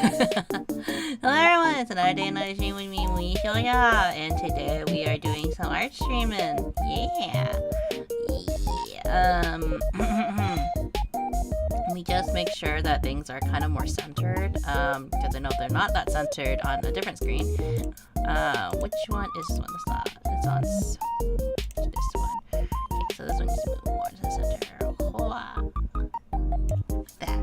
Hello everyone, it's another day, another stream with me, Munii Shoda, and today we are doing some art streaming. Yeah. Let me just make sure that things are kind of more centered, because I know they're not that centered on a different screen. Which one is this one? It's not. It's on this one. Okay, so this one needs to move more to the center. That.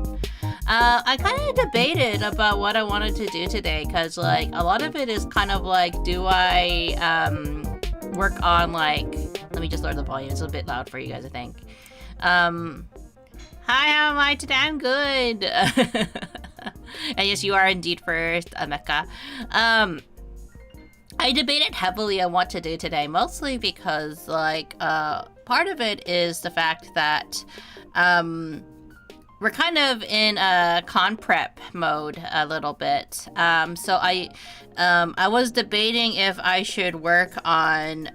I kind of debated about what I wanted to do today, because like a lot of it is kind of like, do I work on like, let me just lower the volume, it's a bit loud for you guys, I think. Hi, how am I today? I'm good. And yes, you are indeed first, Mecca. I debated heavily on what to do today, mostly because like part of it is the fact that we're kind of in a con prep mode a little bit. So I was debating if I should work on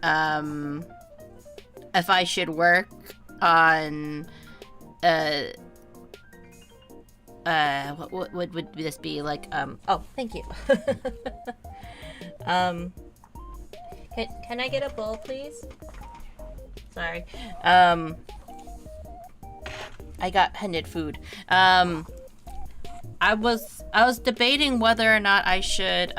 what would this be like? Oh, thank you. Can I get a bowl, please? Sorry. I got handed food. I was debating whether or not I should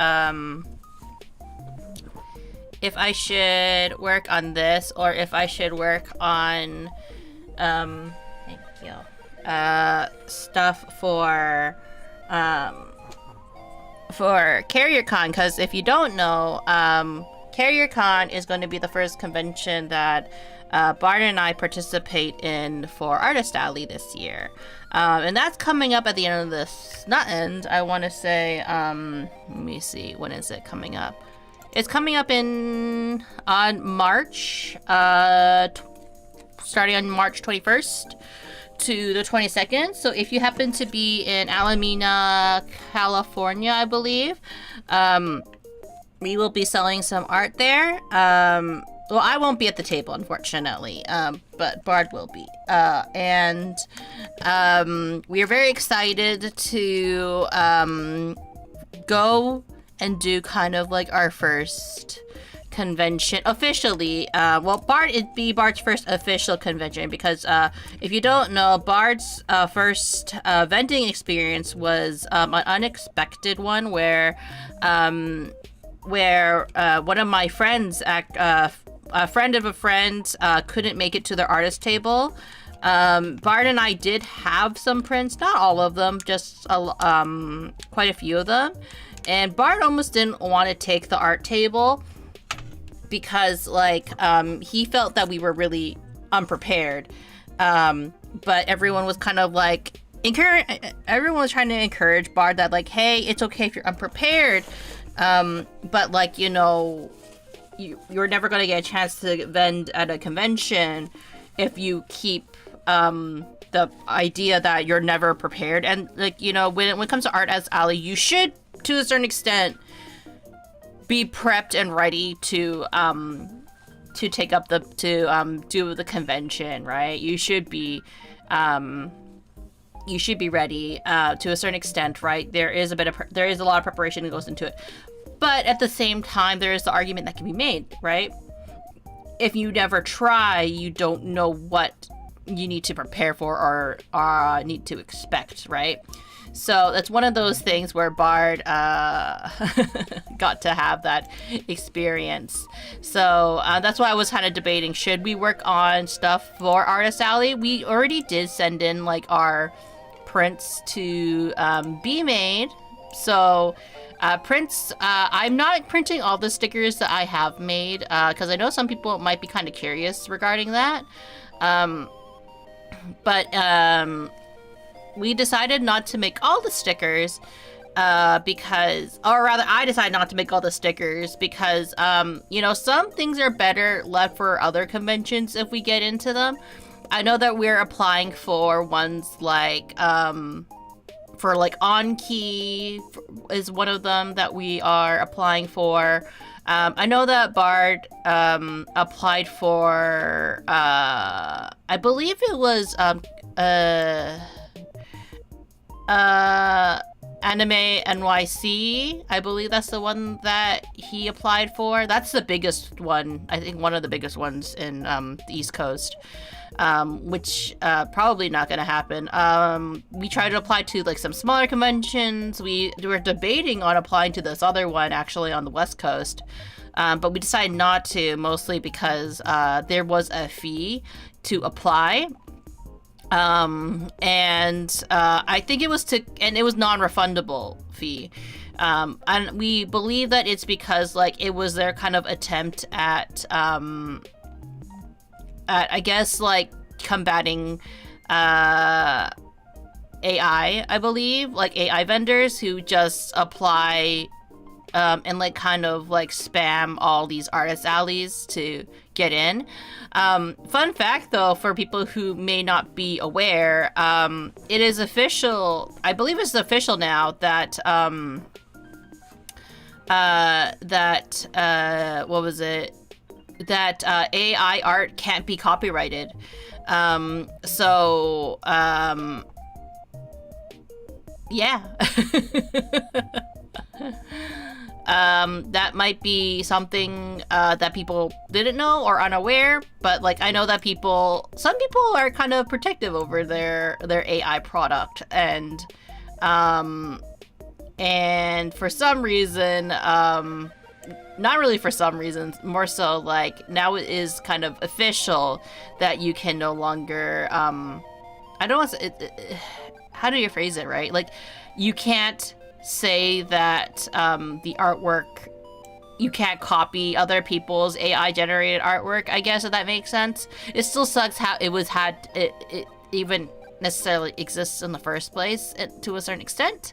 if I should work on this or if I should work on thank you. Stuff for CarrierCon, because if you don't know, CarrierCon is going to be the first convention that Bart and I participate in for Artist Alley this year. And that's coming up at the end of this, not end, I want to say, let me see, when is it coming up? It's coming up on March, starting on March 21st to the 22nd. So if you happen to be in Alameda, California, I believe, we will be selling some art there. Well, I won't be at the table, unfortunately, but Bard will be. And we are very excited to go and do kind of like our first convention officially. Well, Bard, it'd be Bard's first official convention, because if you don't know, Bard's first vending experience was an unexpected one where one of my friends, a friend of a friend, couldn't make it to their artist table. Bard and I did have some prints, not all of them, just quite a few of them. And Bard almost didn't want to take the art table because like he felt that we were really unprepared. But everyone was kind of like everyone was trying to encourage Bard that like, hey, it's okay if you're unprepared. But like, you know, you're never going to get a chance to vend at a convention if you keep the idea that you're never prepared. And like, you know, when it comes to Art as Alley, you should, to a certain extent, be prepped and ready to take up do the convention, right? You should be ready to a certain extent, right? There is a lot of preparation that goes into it. But at the same time, there is the argument that can be made, right? If you never try, you don't know what you need to prepare for or need to expect, right? So that's one of those things where Bard got to have that experience. So that's why I was kind of debating, should we work on stuff for Artist Alley? We already did send in like our prints to be made. So prints, I'm not printing all the stickers that I have made, because I know some people might be kind of curious regarding that. But we decided not to make all the stickers because, or rather I decided not to make all the stickers because, you know, some things are better left for other conventions if we get into them. I know that we're applying for ones like, for like On Key is one of them that we are applying for. I know that Bard applied for, I believe it was Anime NYC. I believe that's the one that he applied for. That's the biggest one. I think one of the biggest ones in the East Coast. Which probably not gonna happen. We tried to apply to like some smaller conventions. We were debating on applying to this other one actually on the West Coast, but we decided not to, mostly because there was a fee to apply. And I think it was it was non-refundable fee. And we believe that it's because like it was their kind of attempt at I guess like combating AI, I believe, like AI vendors who just apply and like kind of like spam all these artist alleys to get in. Fun fact though, for people who may not be aware, it is official, I believe it's official now that what was it? That AI art can't be copyrighted. Yeah. That might be something that people didn't know or unaware, but like I know that some people are kind of protective over their AI product, and for some reason, not really for some reasons, more so like now it is kind of official that you can no longer, I don't want to, how do you phrase it, right? Like you can't say that the artwork, you can't copy other people's AI generated artwork, I guess, if that makes sense. It still sucks how it even necessarily exists in the first place to a certain extent.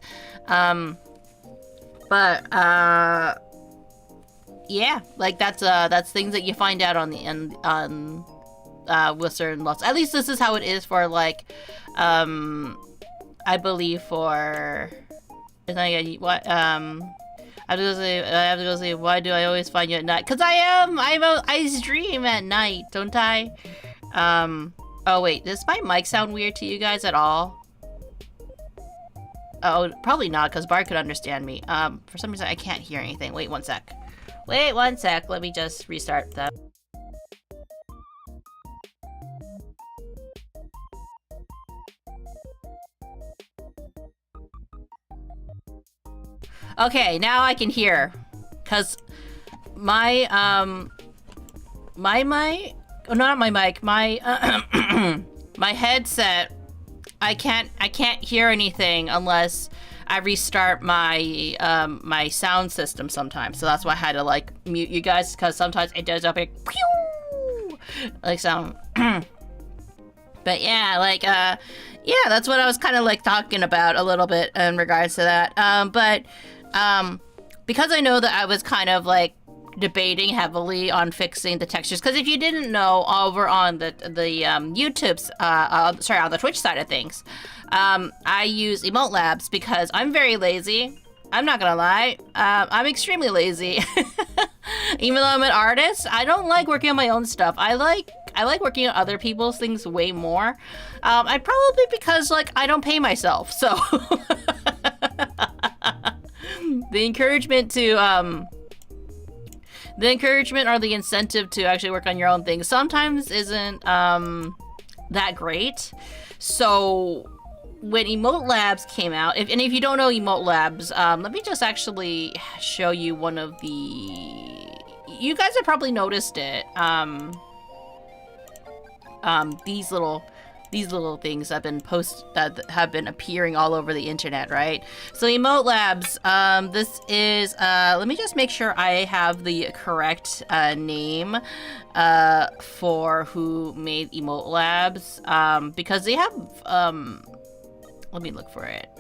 Yeah, like that's things that you find out on the end with certain laws. At least this is how it is for like I believe for what I have to go say why do I always find you at night? Cause I stream at night, don't I? Oh wait, does my mic sound weird to you guys at all? Oh, probably not, because Bart could understand me. For some reason I can't hear anything. Wait one sec. Wait one sec, let me just restart that. Okay, now I can hear. Cause my not my mic, my my headset, I can't hear anything unless I restart my my sound system sometimes. So that's why I had to like mute you guys, because sometimes it does a big pew like sound. But yeah, like yeah, that's what I was kind of like talking about a little bit in regards to that. Because I know that I was kind of like debating heavily on fixing the textures, because if you didn't know, over on the YouTube's sorry, on the Twitch side of things, I use Emote Labs because I'm very lazy. I'm not gonna lie, I'm extremely lazy. Even though I'm an artist, I don't like working on my own stuff. I like working on other people's things way more. I probably because like I don't pay myself, so the encouragement or the incentive to actually work on your own things sometimes isn't that great. So when Emote Labs came out, if you don't know Emote Labs, let me just actually show you one of the. You guys have probably noticed it. These little things have been that have been appearing all over the internet, right? So Emote Labs, this is let me just make sure I have the correct name for who made Emote Labs, because they have let me look for it.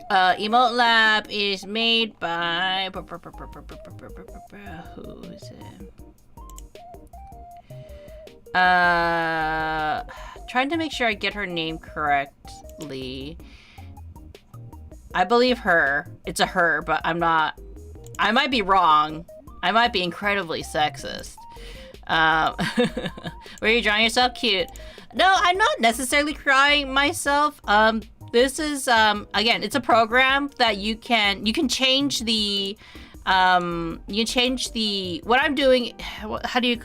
Emote Emote Lab is made by who is it? Trying to make sure I get her name correctly. I believe her. It's a her, but I'm not. I might be wrong. I might be incredibly sexist. Were you drawing yourself? Cute. No, I'm not necessarily crying myself. This is again, it's a program that you can change the what I'm doing. What do you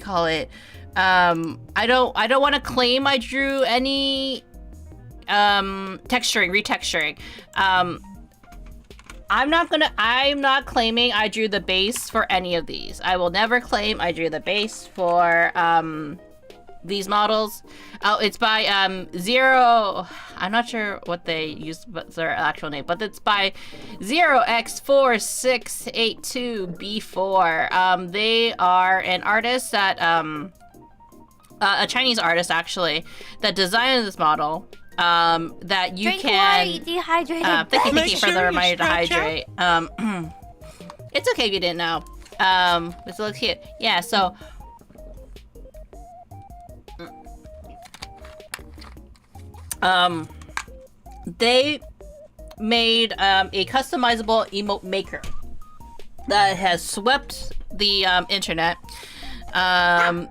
call it? I don't want to claim I drew any retexturing. I'm not claiming I drew the base for any of these. I will never claim I drew the base for these models. Oh, it's by Zero. I'm not sure what they use, but their actual name, but it's by 0x4682B4. They are an artist that a Chinese artist actually that designed this model. That you Drink can water, dehydrated. Thank you for the reminder to hydrate. It's okay if you didn't know. This looks cute. Yeah, so they made a customizable emote maker that has swept the internet. Go.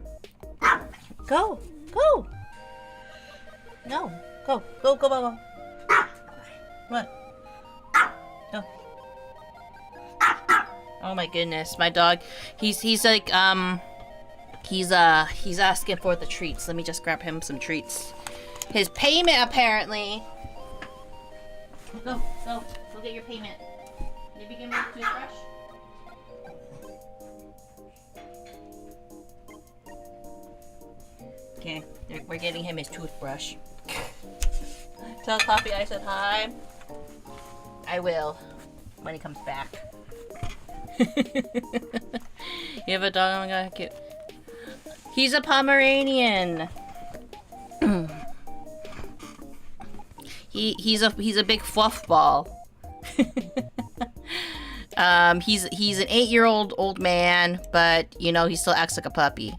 No. Go. What? Go. Oh my goodness, my dog. He's like he's asking for the treats. Let me just grab him some treats. His payment apparently. Go get your payment. Maybe give me a toothbrush. Okay, we're getting him his toothbrush. Tell Coffee I said hi. I will when he comes back. You have a dog? Oh my god, cute. He's a Pomeranian. He's a big fluff ball. He's an 8-year-old old man, but you know he still acts like a puppy.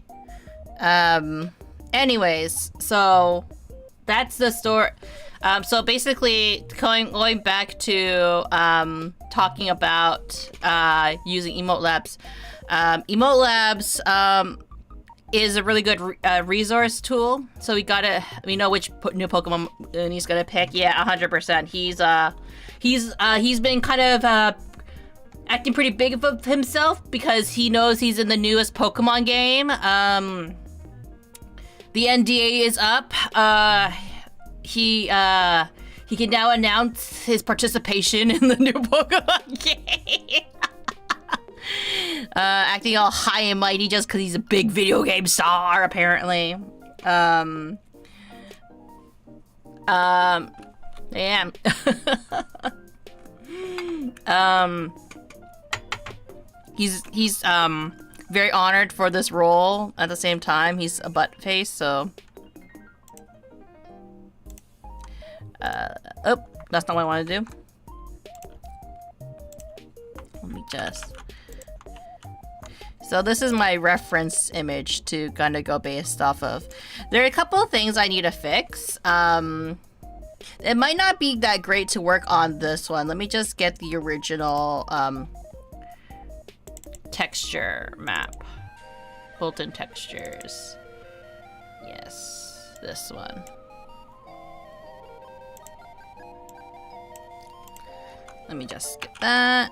Anyways, so that's the story. So basically, going back to talking about using Emote Labs. Emote Labs is a really good resource tool. So we know which new Pokemon he's gonna pick. Yeah, 100%. He's been kind of acting pretty big of himself because he knows he's in the newest Pokemon game. The NDA is up. He can now announce his participation in the new Pokemon game. Acting all high and mighty just because he's a big video game star, apparently. Yeah. He's very honored for this role. At the same time, he's a butt face, so. Oh, that's not what I want to do. Let me just. So this is my reference image to kind of go based off of. There are a couple of things I need to fix. It might not be that great to work on this one. Let me just get the original texture map. Built-in textures. Yes, this one. Let me just get that.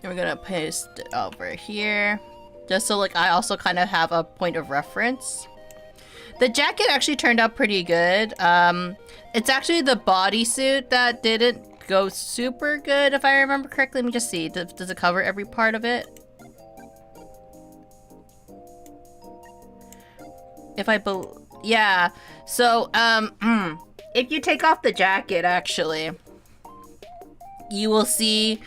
And we're gonna paste it over here. Just so like I also kind of have a point of reference. The jacket actually turned out pretty good. It's actually the bodysuit that didn't go super good, if I remember correctly. Let me just see. Does it cover every part of it? Yeah. So, if you take off the jacket, actually, you will see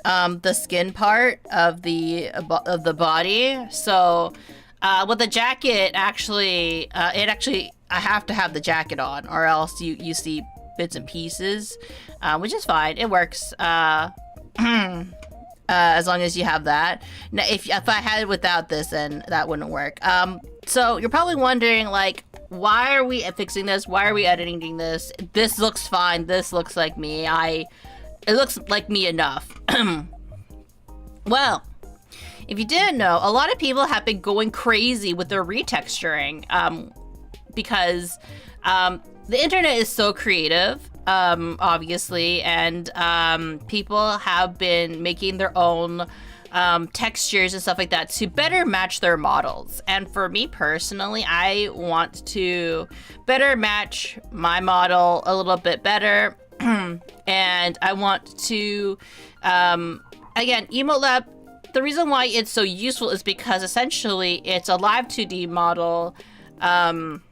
the skin part of the body. So, with the jacket, actually, I have to have the jacket on, or else you see bits and pieces, which is fine. It works. As long as you have that. Now, if I had it without this, then that wouldn't work. So you're probably wondering, like, why are we fixing this? Why are we editing this? This looks fine. This looks like me. It looks like me enough. Well, if you didn't know, a lot of people have been going crazy with their retexturing because the internet is so creative, obviously, and people have been making their own textures and stuff like that to better match their models. And for me personally, I want to better match my model a little bit better. And I want to, again, Emote Lab, the reason why it's so useful is because essentially it's a live 2D model, and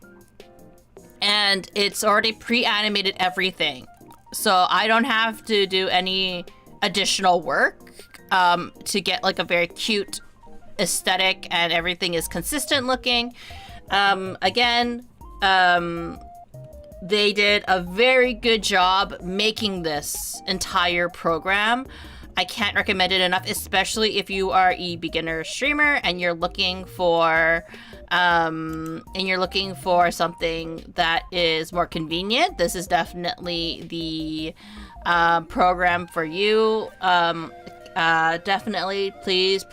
it's already pre-animated everything. So I don't have to do any additional work to get like a very cute aesthetic, and everything is consistent looking. Again, they did a very good job making this entire program. I can't recommend it enough, especially if you are a beginner streamer and you're looking for something that is more convenient. This is definitely the program for you. Definitely, please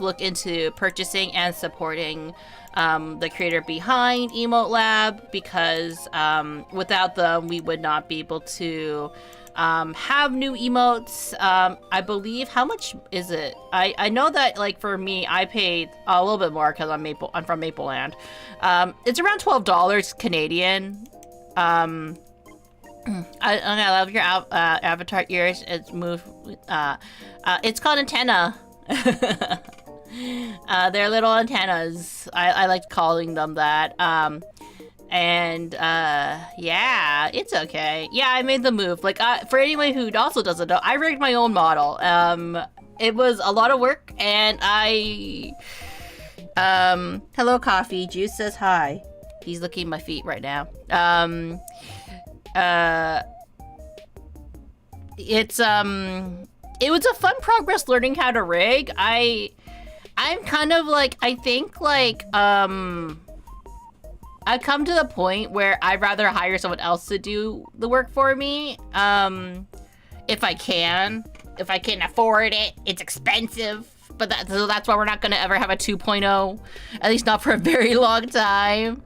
look into purchasing and supporting the creator behind Emote Lab, because without them, we would not be able to have new emotes. I believe, how much is it? I know that, like, for me, I paid a little bit more because I'm from Maple Land. It's around $12 Canadian. I love your avatar ears. It's moved. It's called antenna. They're little antennas. I like calling them that. Yeah, it's okay. Yeah, I made the move. Like, for anyone who also doesn't know, I rigged my own model. It was a lot of work, and hello, Coffee. Juice says hi. He's looking at my feet right now. It was a fun progress learning how to rig. I'm kind of like, I think like, I've come to the point where I'd rather hire someone else to do the work for me. If I can afford it. It's expensive, but so that's why we're not gonna ever have a 2.0, at least not for a very long time.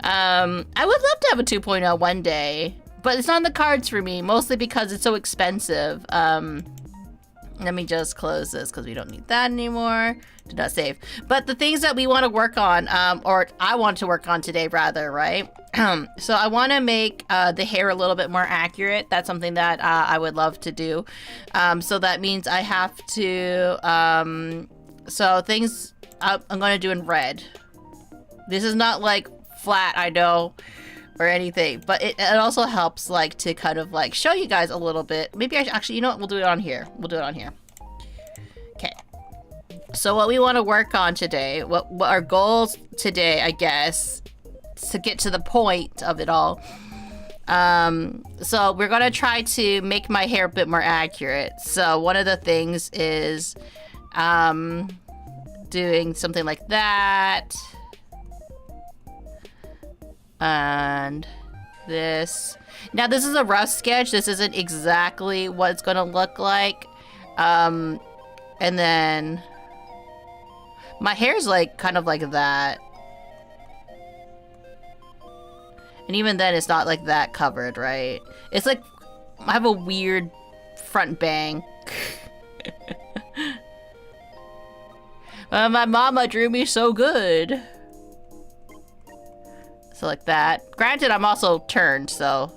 I would love to have a 2.0 one day, but it's not in the cards for me, mostly because it's so expensive. Let me just close this because we don't need that anymore. Do not save. But the things that we want to work on, or I want to work on today rather, right? So I want to make the hair a little bit more accurate. That's something that I would love to do. So that means I have to, so things I'm going to do in red. This is not like flat, I know, or anything, but it also helps like to kind of like show you guys a little bit. Maybe I actually, you know what, we'll do it on here. Okay, so what we want to work on today, what our goals today, I guess, to get to the point of it all. So we're gonna try to make my hair a bit more accurate. So one of the things is doing something like that. And this. Now this is a rough sketch. This isn't exactly what it's gonna look like. And then my hair's like kind of like that. And even then it's not like that covered, right? It's like I have a weird front bang. My mama drew me so good. So like that. Granted, I'm also turned, so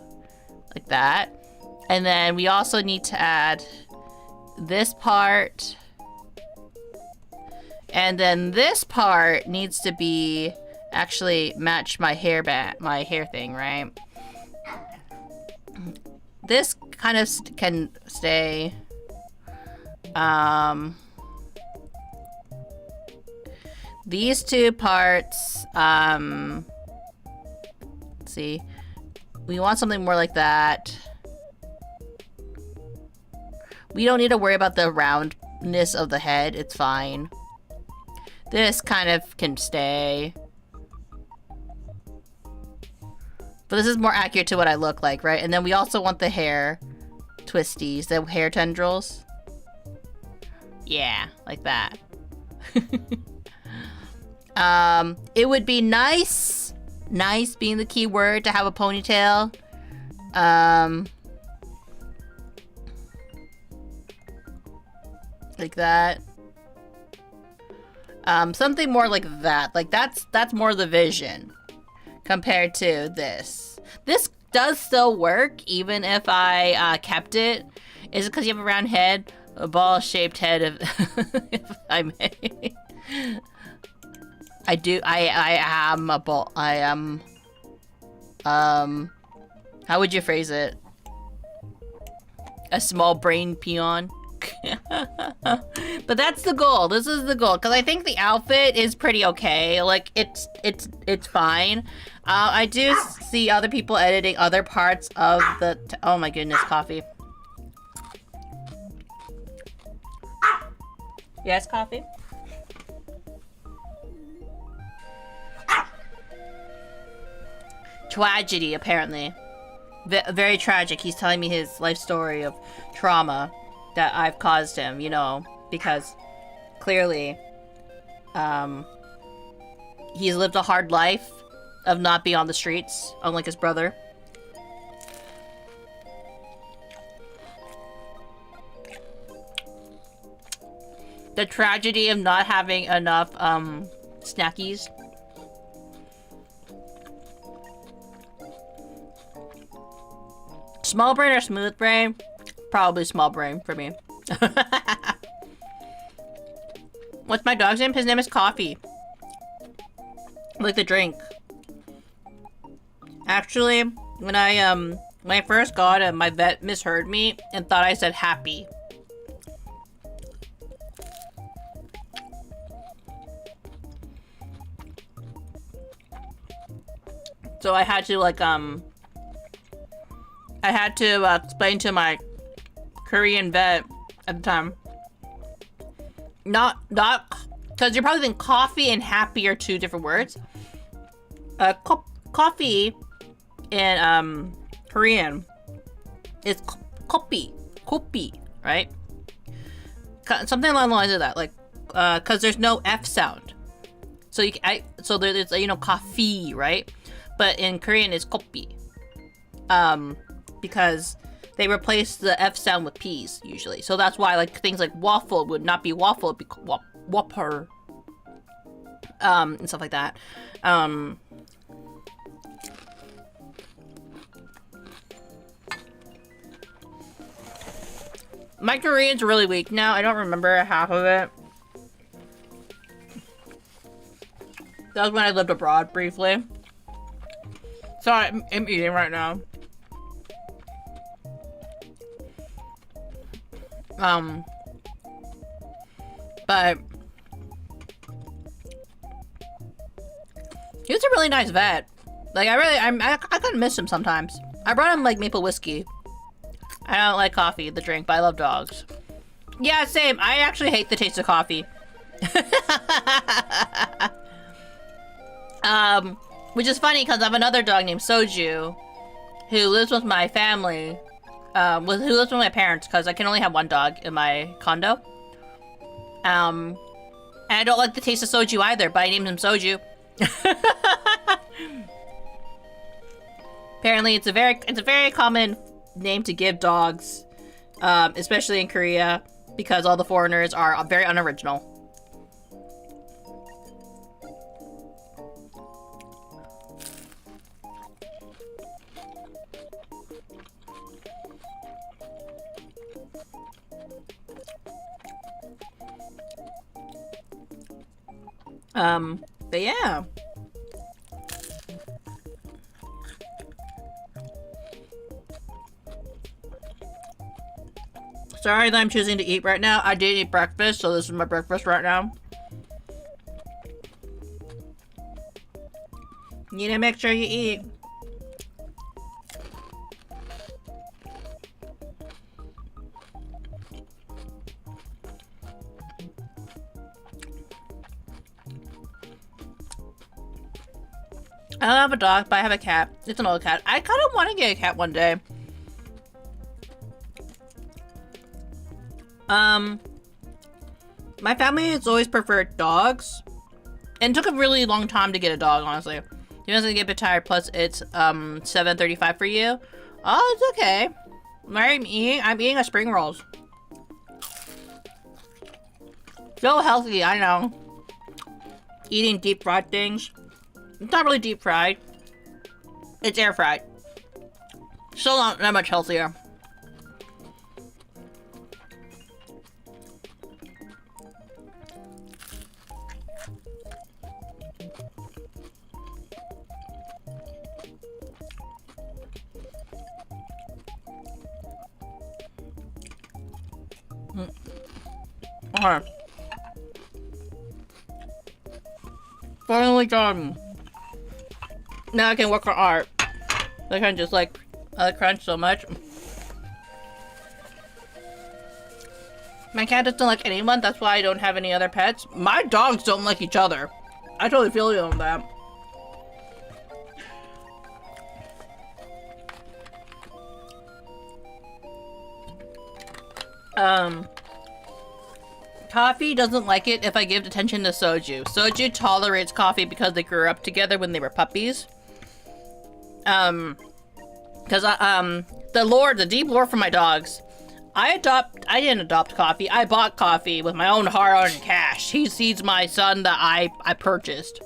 like that. And then we also need to add this part. And then this part needs to be actually match my hair thing, right? This kind of can stay. These two parts, let's see. We want something more like that. We don't need to worry about the roundness of the head. It's fine. This kind of can stay. But this is more accurate to what I look like, right? And then we also want the hair twisties, the hair tendrils. Yeah, like that. It would be nice being the key word, to have a ponytail. Like that. Something more like that. Like that's more the vision compared to this. This does still work even if I kept it. Is it because you have a round head? A ball-shaped head of if I may. I do. I am a ball. I am. How would you phrase it? A small brain peon. But that's the goal. This is the goal, because I think the outfit is pretty okay. Like it's fine. I do see other people editing other parts of the. Oh my goodness, coffee. Yes, coffee. Tragedy, apparently. Very tragic. He's telling me his life story of trauma that I've caused him, you know, because clearly, he's lived a hard life of not being on the streets, unlike his brother. The tragedy of not having enough, snackies. Small brain or smooth brain? Probably small brain for me. What's my dog's name? His name is Coffee. Like the drink. Actually, when I first got him, my vet misheard me and thought I said happy. So I had to like explain to my Korean vet at the time. Not, because you're probably thinking coffee and happy are two different words. Coffee in Korean is kopi, right? Something along the lines of that, like, because there's no F sound. So so there's you know, coffee, right? But in Korean it's kopi. Because they replace the F sound with P's usually. So that's why like things like waffle would not be waffle, it'd be whopper. And stuff like that. My Korean's really weak now. I don't remember half of it. That was when I lived abroad briefly. So I'm eating right now. But he was a really nice vet. Like I kind of miss him sometimes. I brought him like maple whiskey. I don't like coffee, the drink, but I love dogs. Yeah, same. I actually hate the taste of coffee. Which is funny because I have another dog named Soju, who lives with my family, who lives with my parents because I can only have one dog in my condo. And I don't like the taste of soju either, but I named him Soju. Apparently, it's a very common name to give dogs, especially in Korea, because all the foreigners are very unoriginal. But yeah. Sorry that I'm choosing to eat right now. I did eat breakfast, so this is my breakfast right now. You need to make sure you eat. I don't have a dog, but I have a cat. It's an old cat. I kind of want to get a cat one day. My family has always preferred dogs. And it took a really long time to get a dog, honestly. You guys gonna get a bit tired, plus it's 7:35 for you. Oh, it's okay. I'm eating a spring rolls. So healthy, I know. Eating deep fried things. It's not really deep fried. It's air fried. Still not that much healthier. Okay. Finally done. Now I can work on art. I can just like crunch so much. My cat doesn't like anyone, that's why I don't have any other pets. My dogs don't like each other. I totally feel you on that. Coffee doesn't like it if I give attention to Soju. Soju tolerates coffee because they grew up together when they were puppies. The deep lore for my dogs. I didn't adopt coffee. I bought coffee with my own hard-earned cash. He's my son that I purchased.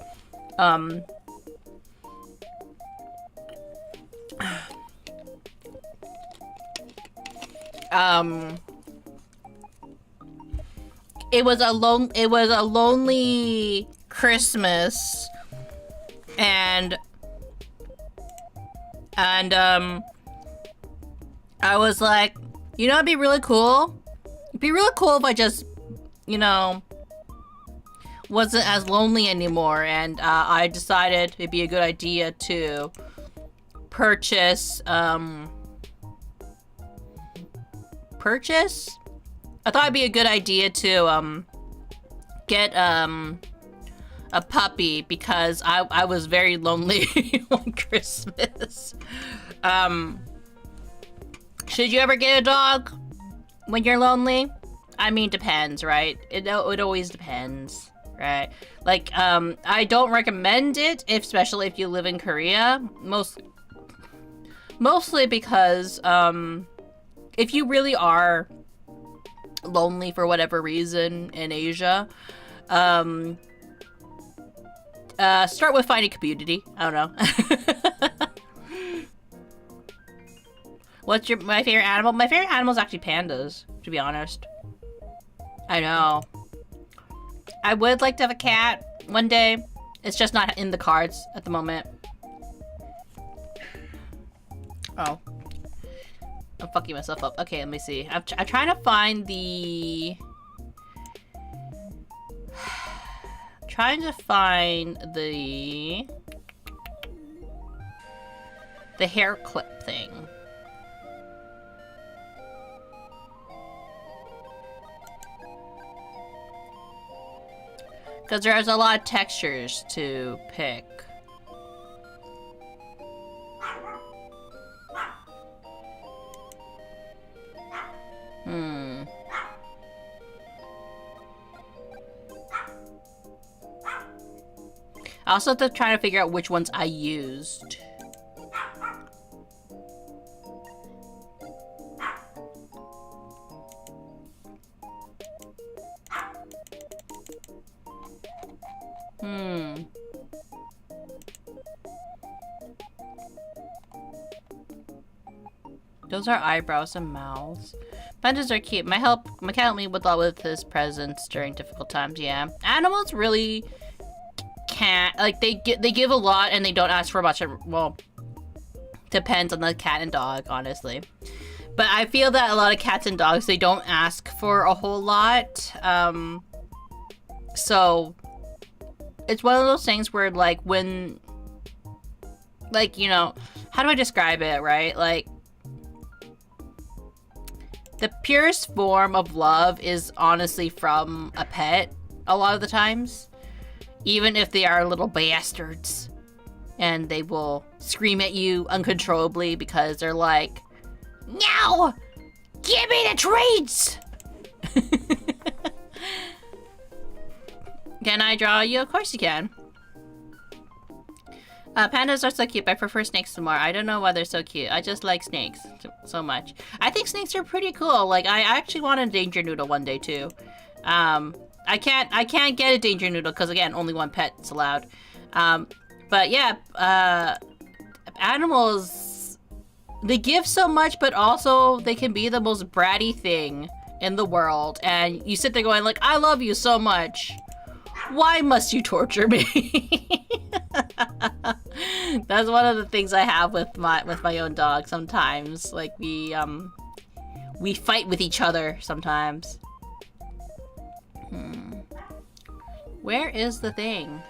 It was a lonely Christmas, and I was like, you know, it'd be really cool. It'd be really cool if I just, you know, wasn't as lonely anymore, and I decided it'd be a good idea to purchase. I thought it'd be a good idea to get a puppy because I was very lonely on Christmas. Should you ever get a dog when you're lonely? I mean, depends, right? It always depends, right? Like, I don't recommend it, especially if you live in Korea. Mostly because, if you really are lonely for whatever reason in Asia, start with finding community. I don't know. What's my favorite animal? My favorite animal is actually pandas, to be honest. I know. I would like to have a cat one day. It's just not in the cards at the moment. Oh. I'm fucking myself up. Okay, let me see. I'm trying to find the... the hair clip thing. Because there's a lot of textures to pick. I also have to try to figure out which ones I used. Those are eyebrows and mouths. Pandas are cute. My cat helped me with all of his presents during difficult times. Yeah, animals really can't, like, they give a lot and they don't ask for much. Well, depends on the cat and dog, honestly. But I feel that a lot of cats and dogs, they don't ask for a whole lot. So it's one of those things where, like, when, like, you know, how do I describe it, right? Like, the purest form of love is honestly from a pet a lot of the times. Even if they are little bastards. and they will scream at you uncontrollably because they're like, "Now, give me the treats!" Can I draw you? Of course you can. Pandas are so cute, but I prefer snakes more. I don't know why they're so cute. I just like snakes so much. I think snakes are pretty cool. Like, I actually want a danger noodle one day too. I can't get a danger noodle because, again, only one pet's allowed. But yeah, animals, they give so much, but also they can be the most bratty thing in the world. And you sit there going like, I love you so much. Why must you torture me? That's one of the things I have with my own dog sometimes. Like, we fight with each other sometimes. Where is the thing?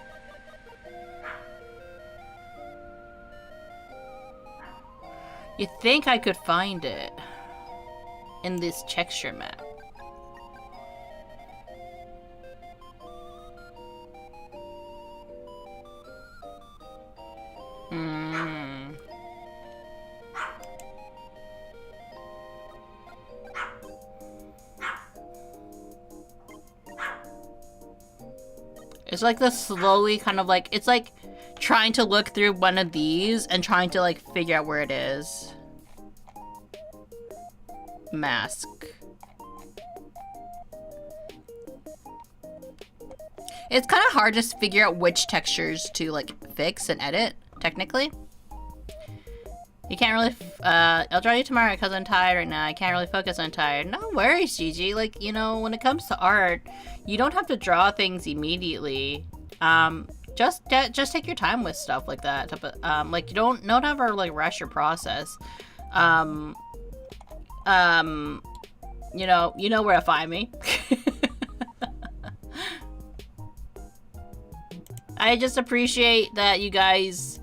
You'd think I could find it in this texture map. It's like the slowly kind of like, it's like trying to look through one of these and trying to like figure out where it is. Mask. It's kind of hard to figure out which textures to like fix and edit, technically. You can't really, I'll draw you tomorrow because I'm tired right now. I can't really focus, I'm tired. No worries, Gigi. Like, you know, when it comes to art, you don't have to draw things immediately. Just take your time with stuff like that. Like, you don't ever like rush your process. You know where to find me. I just appreciate that you guys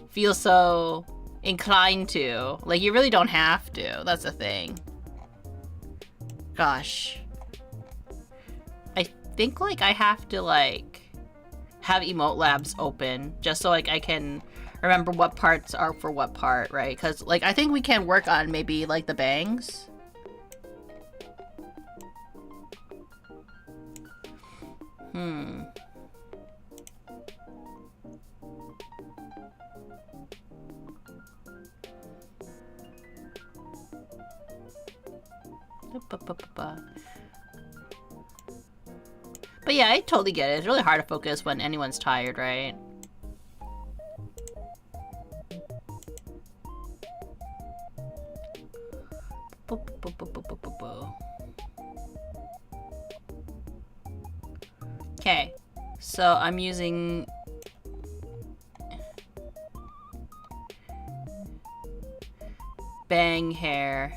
feel so inclined to. Like, you really don't have to. That's the thing. Gosh. I think, like, I have to, like, have emote labs open just so, like, I can remember what parts are for what part, right? Because, like, I think we can work on maybe, like, the bangs. But yeah, I totally get it. It's really hard to focus when anyone's tired, right? Okay, so I'm using bang hair.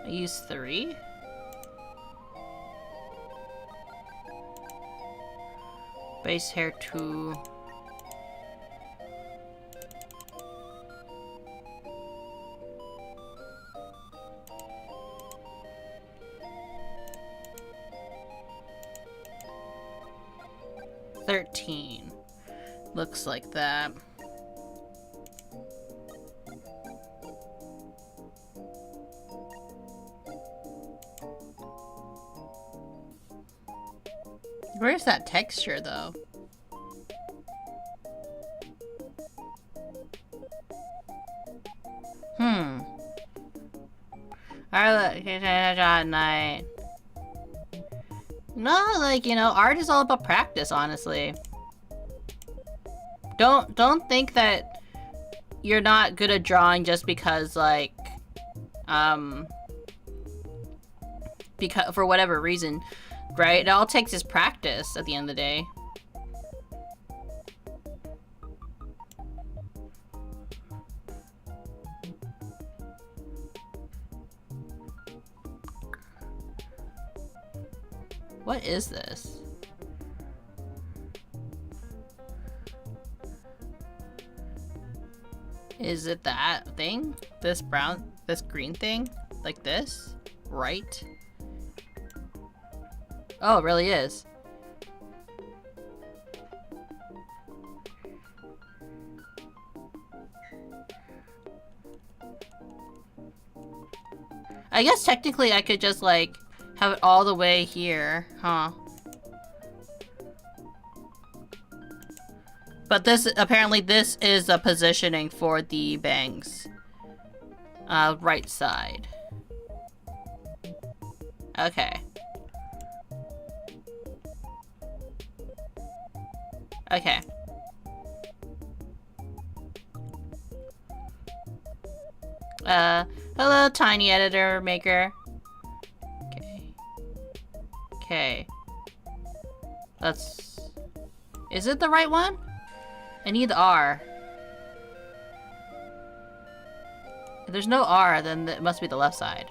I use 3. Base hair 2. $13. Looks like that. Where's that texture, though? Alright, at night. No, like, you know, art is all about practice, honestly. Don't think that you're not good at drawing just because, like, because for whatever reason. Right? It all takes is practice at the end of the day. What is this? Is it that thing? This brown, this green thing? Like this? Right? Oh, it really is. I guess technically I could just like have it all the way here, huh? But this, apparently this is a positioning for the bangs. Right side. Okay. Okay. Hello, tiny editor maker. Okay. Okay. Let's... Is it the right one? I need the R. If there's no R, then it must be the left side.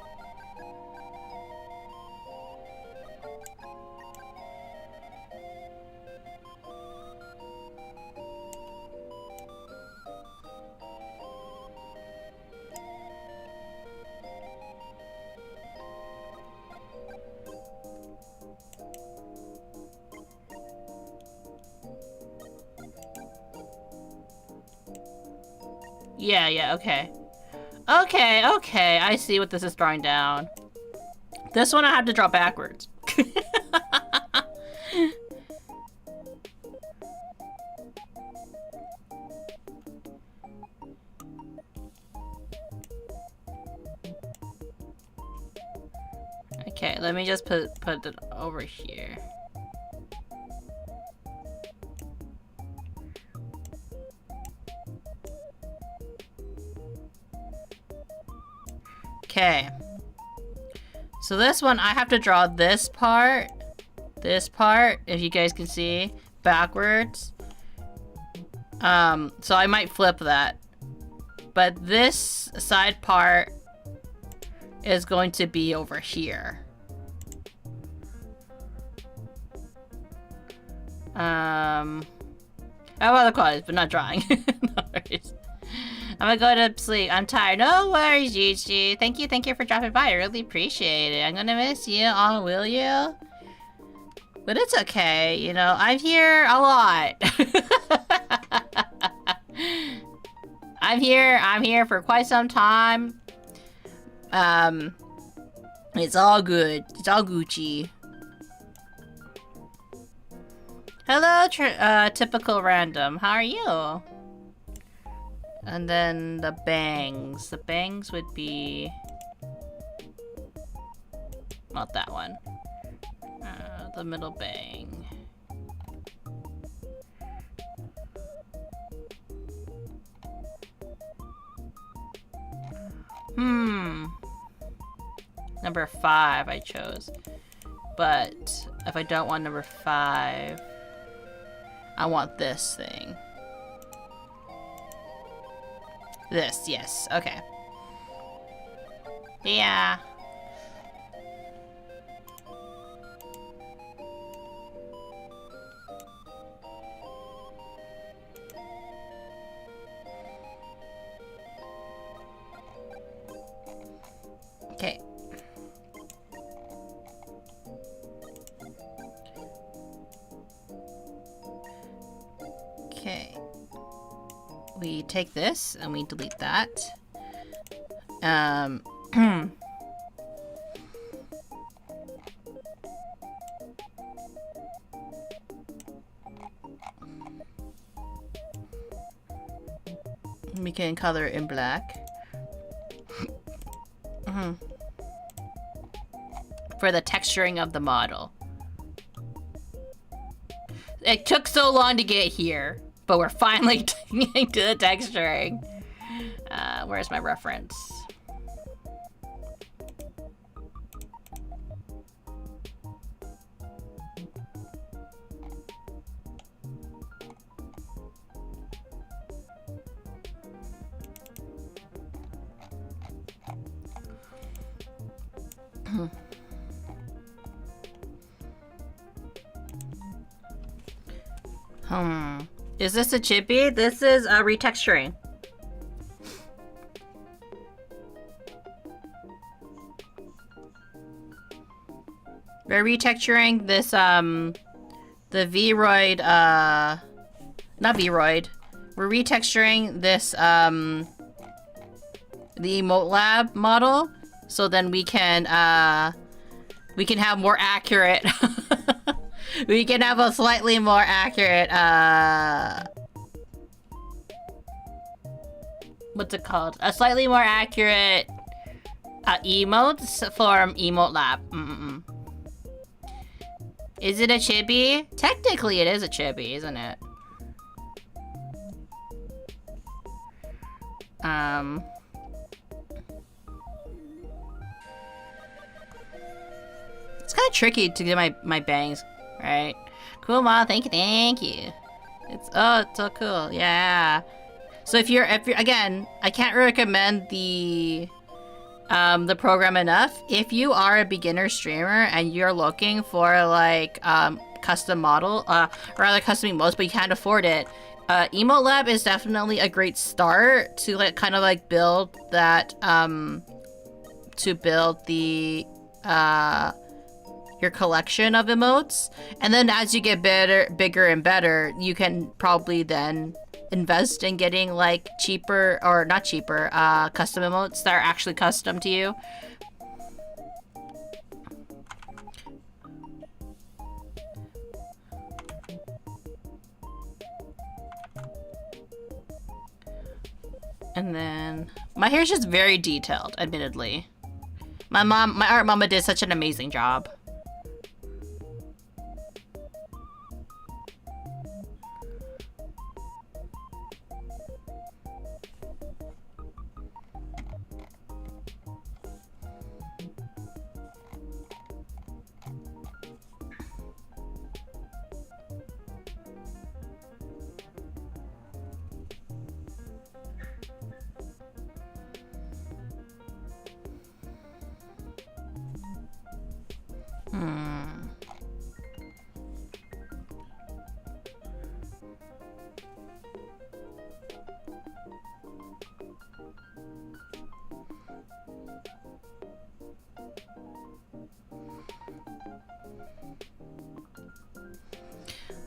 Yeah, okay. Okay, I see what this is drawing down. This one I have to draw backwards. Okay, let me just put it over here. Okay. So this one, I have to draw this part, if you guys can see, backwards. So I might flip that. But this side part is going to be over here. How about the qualities, but not drawing. No worries. I'm gonna go to sleep. I'm tired. No worries, Gigi. Thank you for dropping by. I really appreciate it. I'm gonna miss you. Oh, will you? But it's okay. You know, I'm here a lot. I'm here for quite some time. It's all good. It's all Gucci. Hello, typical random. How are you? And then the bangs. The bangs would be... Not that one. The middle bang. Number 5 I chose. But if I don't want number 5, I want this thing. This, yes, okay. Yeah. Okay. Okay. We take this and we delete that. We can color it in black. For the texturing of the model. It took so long to get here, but we're finally getting to the texturing. Where's my reference? Is this a chippy? This is a retexturing. we're retexturing this, the Vroid, not Vroid. We're retexturing this, the Emote Lab model, so then we can have more accurate, we can have a slightly more accurate, what's it called? A slightly more accurate, emotes from Emote Lab. Is it a chibi? Technically, it is a chibi, isn't it? It's kind of tricky to get my bangs right. Cool, Ma. Thank you. It's so cool. Yeah. So if you're again, I can't recommend the program enough. If you are a beginner streamer and you're looking for like custom model, rather custom emotes, but you can't afford it, Emote Lab is definitely a great start to like kind of like build that to build the your collection of emotes, and then as you get bigger and better, you can probably then invest in getting like cheaper, or not cheaper, custom emotes that are actually custom to you. And then my hair's just very detailed, admittedly. My art mama did such an amazing job.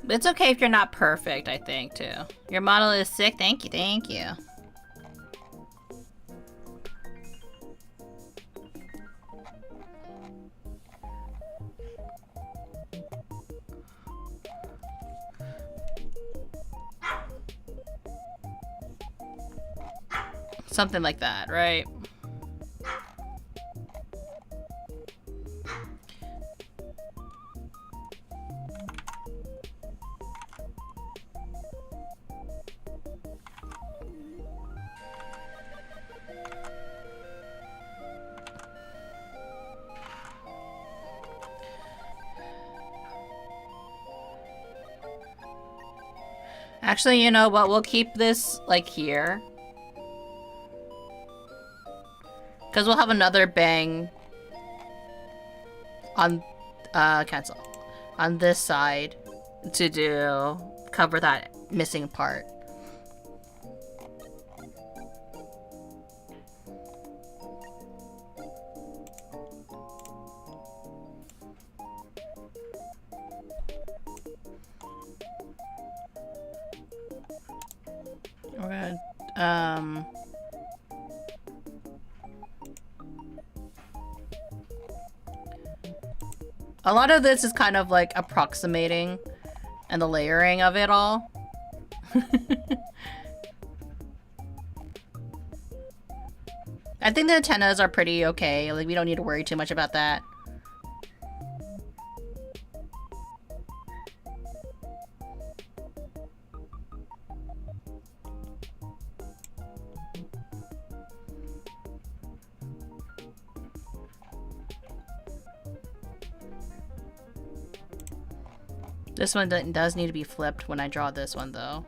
It's okay if you're not perfect, I think, too. Your model is sick. Thank you. Something like that, right? Actually, you know what? We'll keep this, like, here. Because we'll have another bang on, cancel. On this side to cover that missing part. We're gonna, a lot of this is kind of like approximating and the layering of it all. I think the antennas are pretty okay. Like, we don't need to worry too much about that. This one does need to be flipped when I draw this one, though.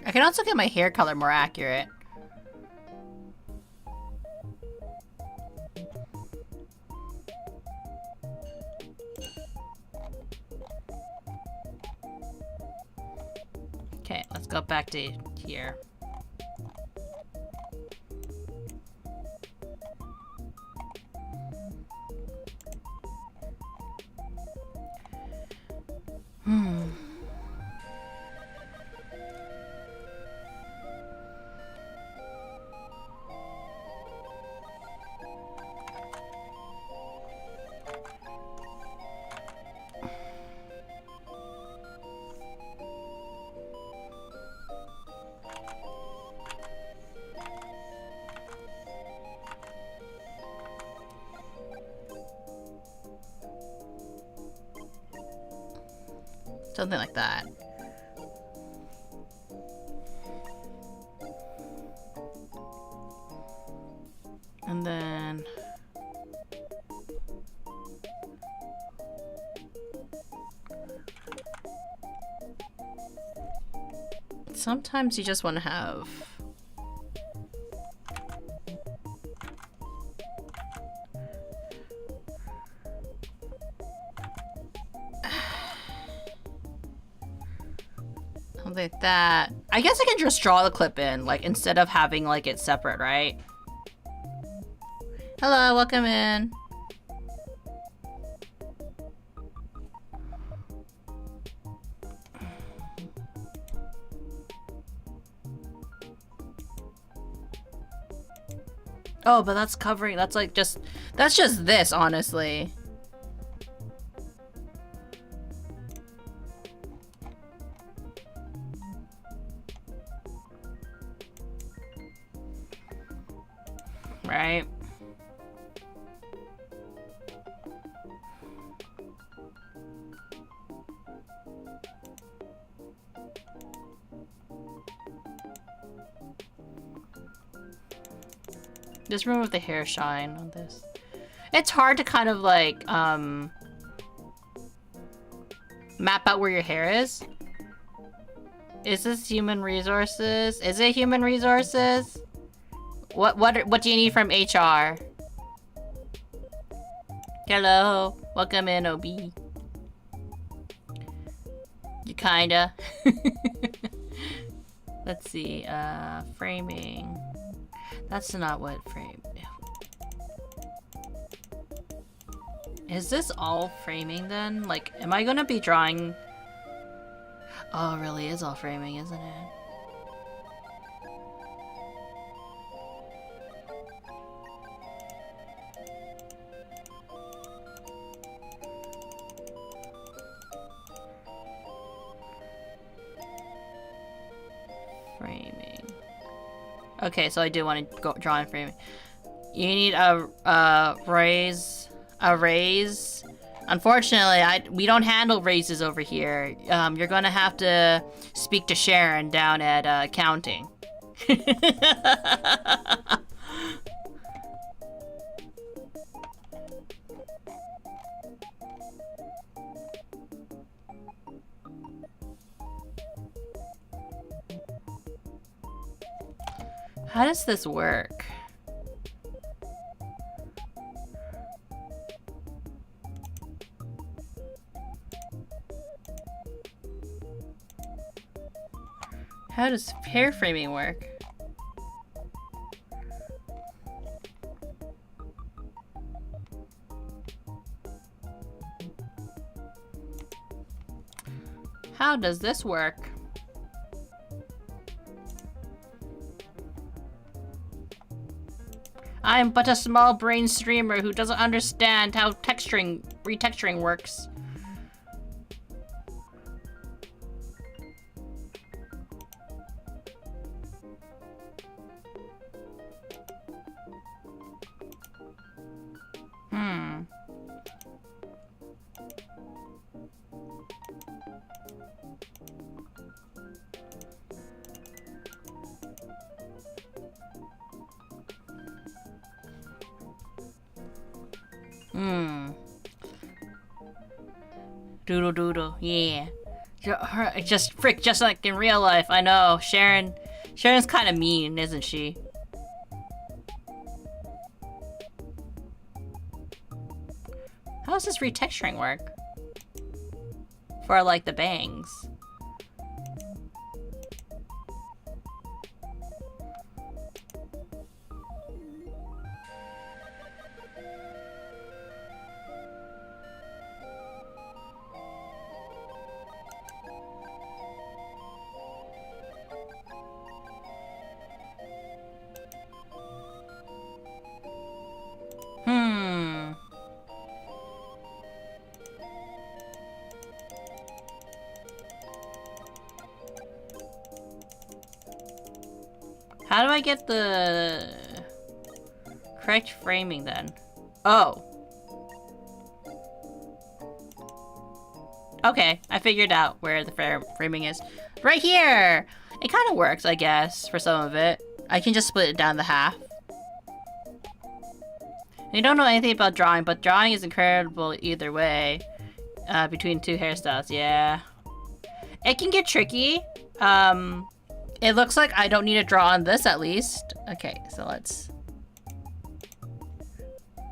I can also get my hair color more accurate. Okay, let's go back to here. Something like that. And then sometimes you just want to have like that. I guess I can just draw the clip in, like, instead of having, like, it separate, right? Hello, welcome in. Oh, but that's covering, that's like just, that's just this, honestly. Right? Just remove the hair shine on this. It's hard to kind of like, map out where your hair is. Is this human resources? Is it human resources? What do you need from HR? Hello, welcome in, OB. You kinda. Let's see, framing. That's not what frame. Is this all framing then? Like, am I gonna be drawing? Oh, it really is all framing, isn't it? Framing. Okay, so I do want to go draw in framing. You need a raise. Unfortunately, we don't handle raises over here. You're gonna have to speak to Sharon down at accounting. How does this work? How does hair framing work? How does this work? I'm but a small brain streamer who doesn't understand how retexturing works. Doodle doodle, yeah. Just like in real life. I know. Sharon's kind of mean, isn't she? How does this retexturing work? For like the bangs. How do I get the correct framing then? Oh. Okay, I figured out where the framing is. Right here! It kind of works, I guess, for some of it. I can just split it down to half. You don't know anything about drawing, but drawing is incredible either way. Between two hairstyles, yeah. It can get tricky. It looks like I don't need to draw on this at least. Okay, so let's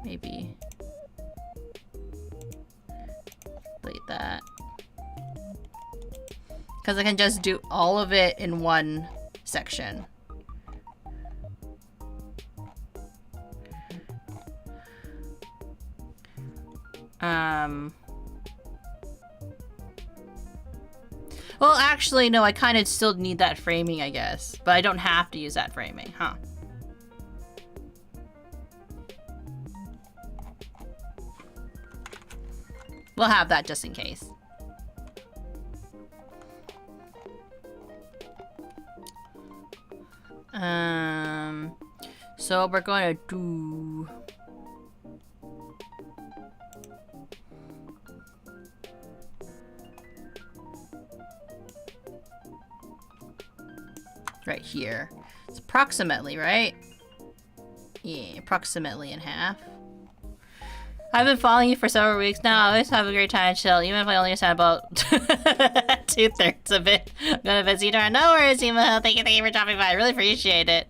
maybe delete that. Because I can just do all of it in one section. Well, actually, no, I kind of still need that framing, I guess. But I don't have to use that framing, huh? We'll have that just in case. So we're going to do... right here. It's approximately, right? Yeah, approximately in half. I've been following you for several weeks now. I always have a great time chill, even if I only understand about 2/3 of it. I'm gonna visit you tomorrow. No worries, Emo. Thank you for dropping by. I really appreciate it.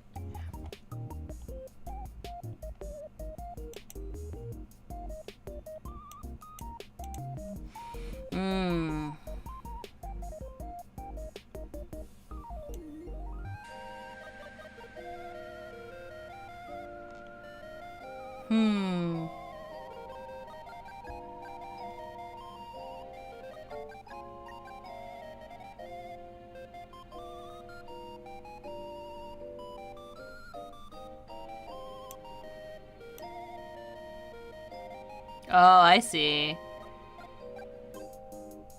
Oh, I see.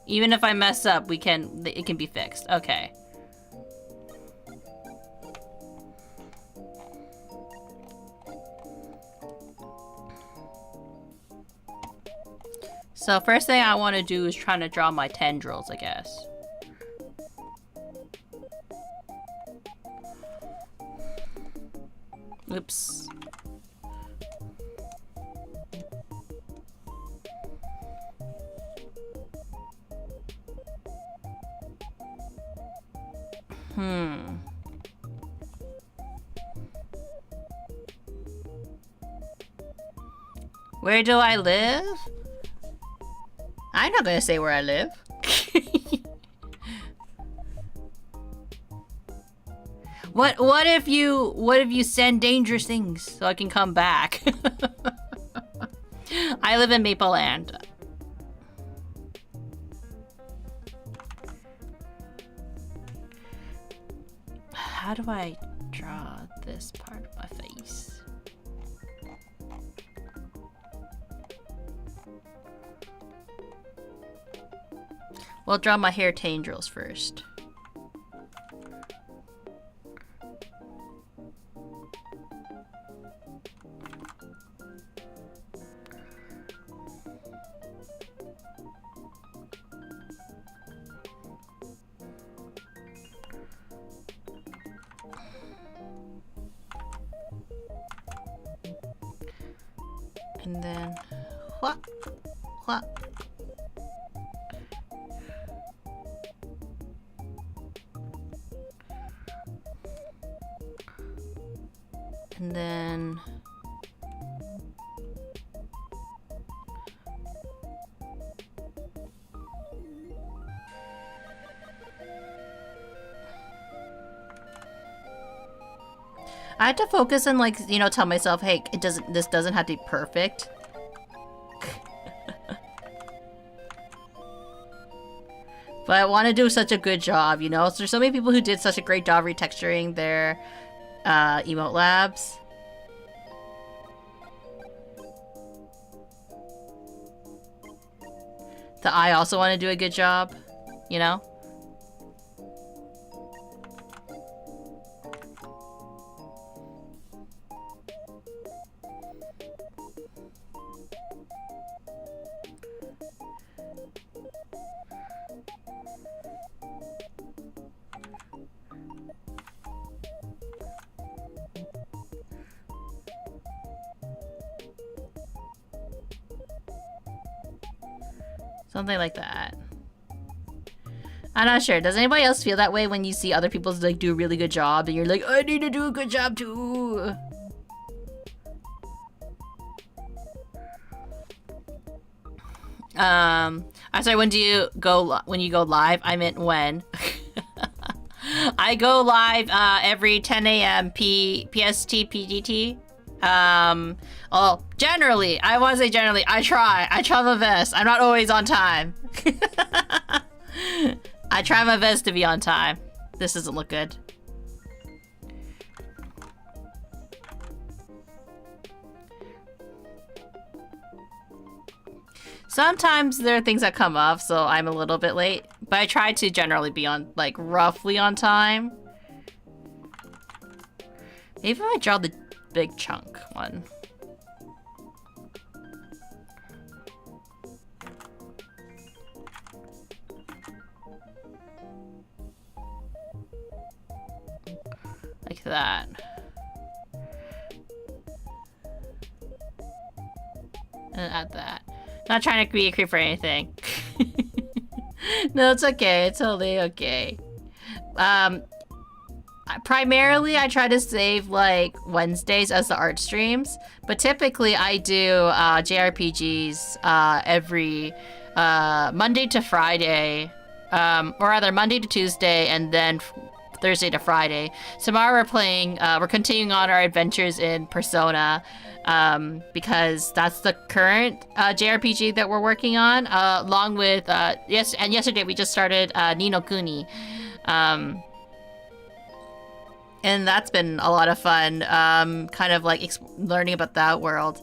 Even if I mess up, it can be fixed. Okay. So first thing I want to do is trying to draw my tendrils, I guess. Oops. Where do I live? I'm not gonna say where I live. What if you send dangerous things so I can come back? I live in Maple Land. How do I draw this part of my face? Well, draw my hair tendrils first. And then, what? And then... I had to focus and, like, you know, tell myself, hey, this doesn't have to be perfect. But I want to do such a good job, you know? So there's so many people who did such a great job retexturing their emote labs. That I also want to do a good job, you know? Something like that. I'm not sure. Does anybody else feel that way when you see other people like do a really good job and you're like, I need to do a good job too? I'm sorry, when you go live? I meant when. I go live every 10 a.m. PST PDT. Well, generally, I want to say generally, I try my best. I'm not always on time. I try my best to be on time. This doesn't look good. Sometimes there are things that come up, so I'm a little bit late, but I try to generally be on, like, roughly on time. Maybe if I draw the big chunk one. Like that. And add that. Not trying to be a creep or anything. No, it's okay. It's totally okay. Primarily, I try to save, like, Wednesdays as the art streams. But typically, I do JRPGs every Monday to Friday. Or rather, Monday to Tuesday, and then Thursday to Friday. Tomorrow we're continuing on our adventures in Persona. Because that's the current JRPG that we're working on, along with yesterday we just started Ni no Kuni, and that's been a lot of fun, kind of like learning about that world.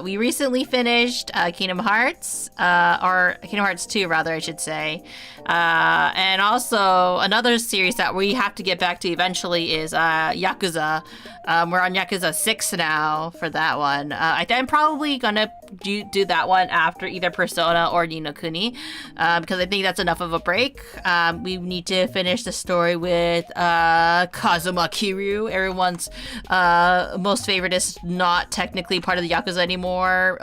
We recently finished Kingdom Hearts, or Kingdom Hearts 2 rather, I should say. And also another series that we have to get back to eventually is Yakuza. We're on Yakuza 6 now for that one. I'm probably gonna do that one after either Persona or Ni no Kuni, because I think that's enough of a break. We need to finish the story with Kazuma Kiryu, everyone's most favorite, is not technically part of the Yakuza anymore,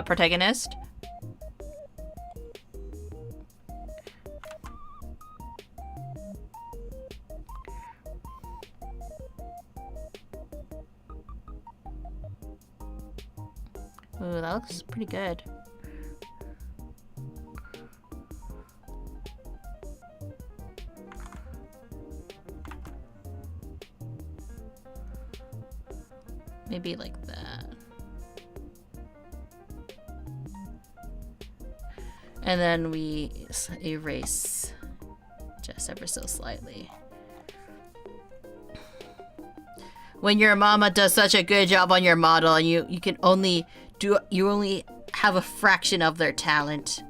protagonist. Ooh, that looks pretty good. Maybe like that. And then we erase just ever so slightly. When your mama does such a good job on your model and you only have a fraction of their talent.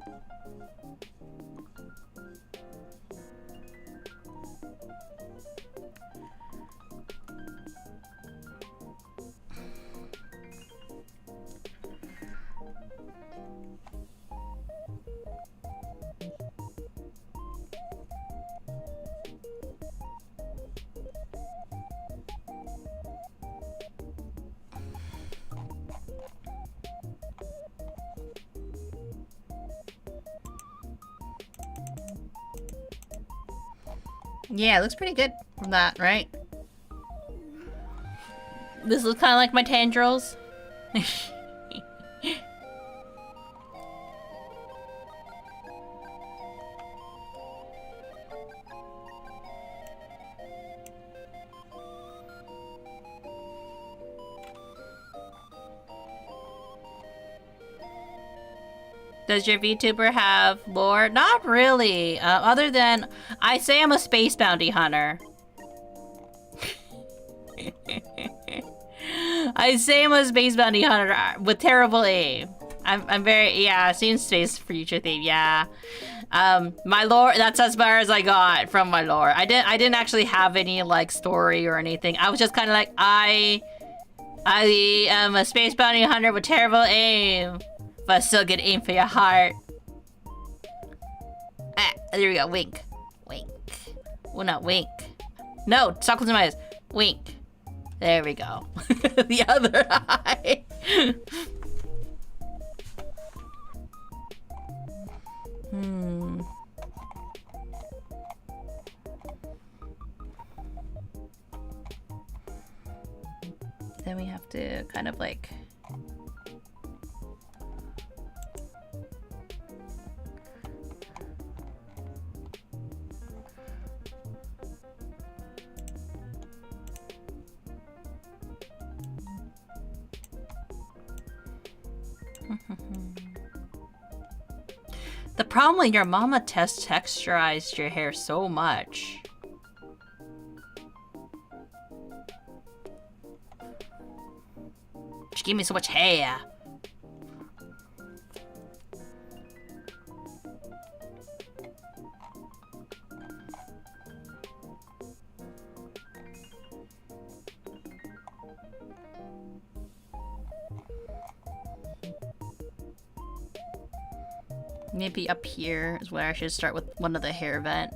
Yeah, it looks pretty good from that, right? This looks kind of like my tendrils. Does your VTuber have lore? Not really. Other than, I say I'm a space bounty hunter. I say I'm a space bounty hunter with terrible aim. I'm very, yeah, I've seen space future theme, yeah. My lore, that's as far as I got from my lore. I didn't actually have any, like, story or anything. I was just kind of like, I am a space bounty hunter with terrible aim. But still good aim for your heart. Ah, there we go. Wink. Wink. Well, not wink. No, stop closing my eyes. Wink. There we go. The other eye. Then we have to kind of like... The problem is your mama texturized your hair so much. She gave me so much hair. Maybe up here is where I should start with one of the hair vent.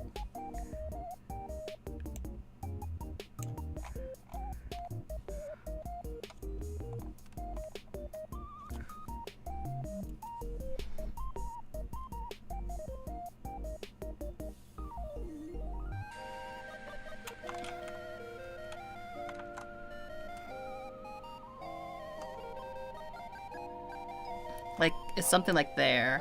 Like, it's something like there.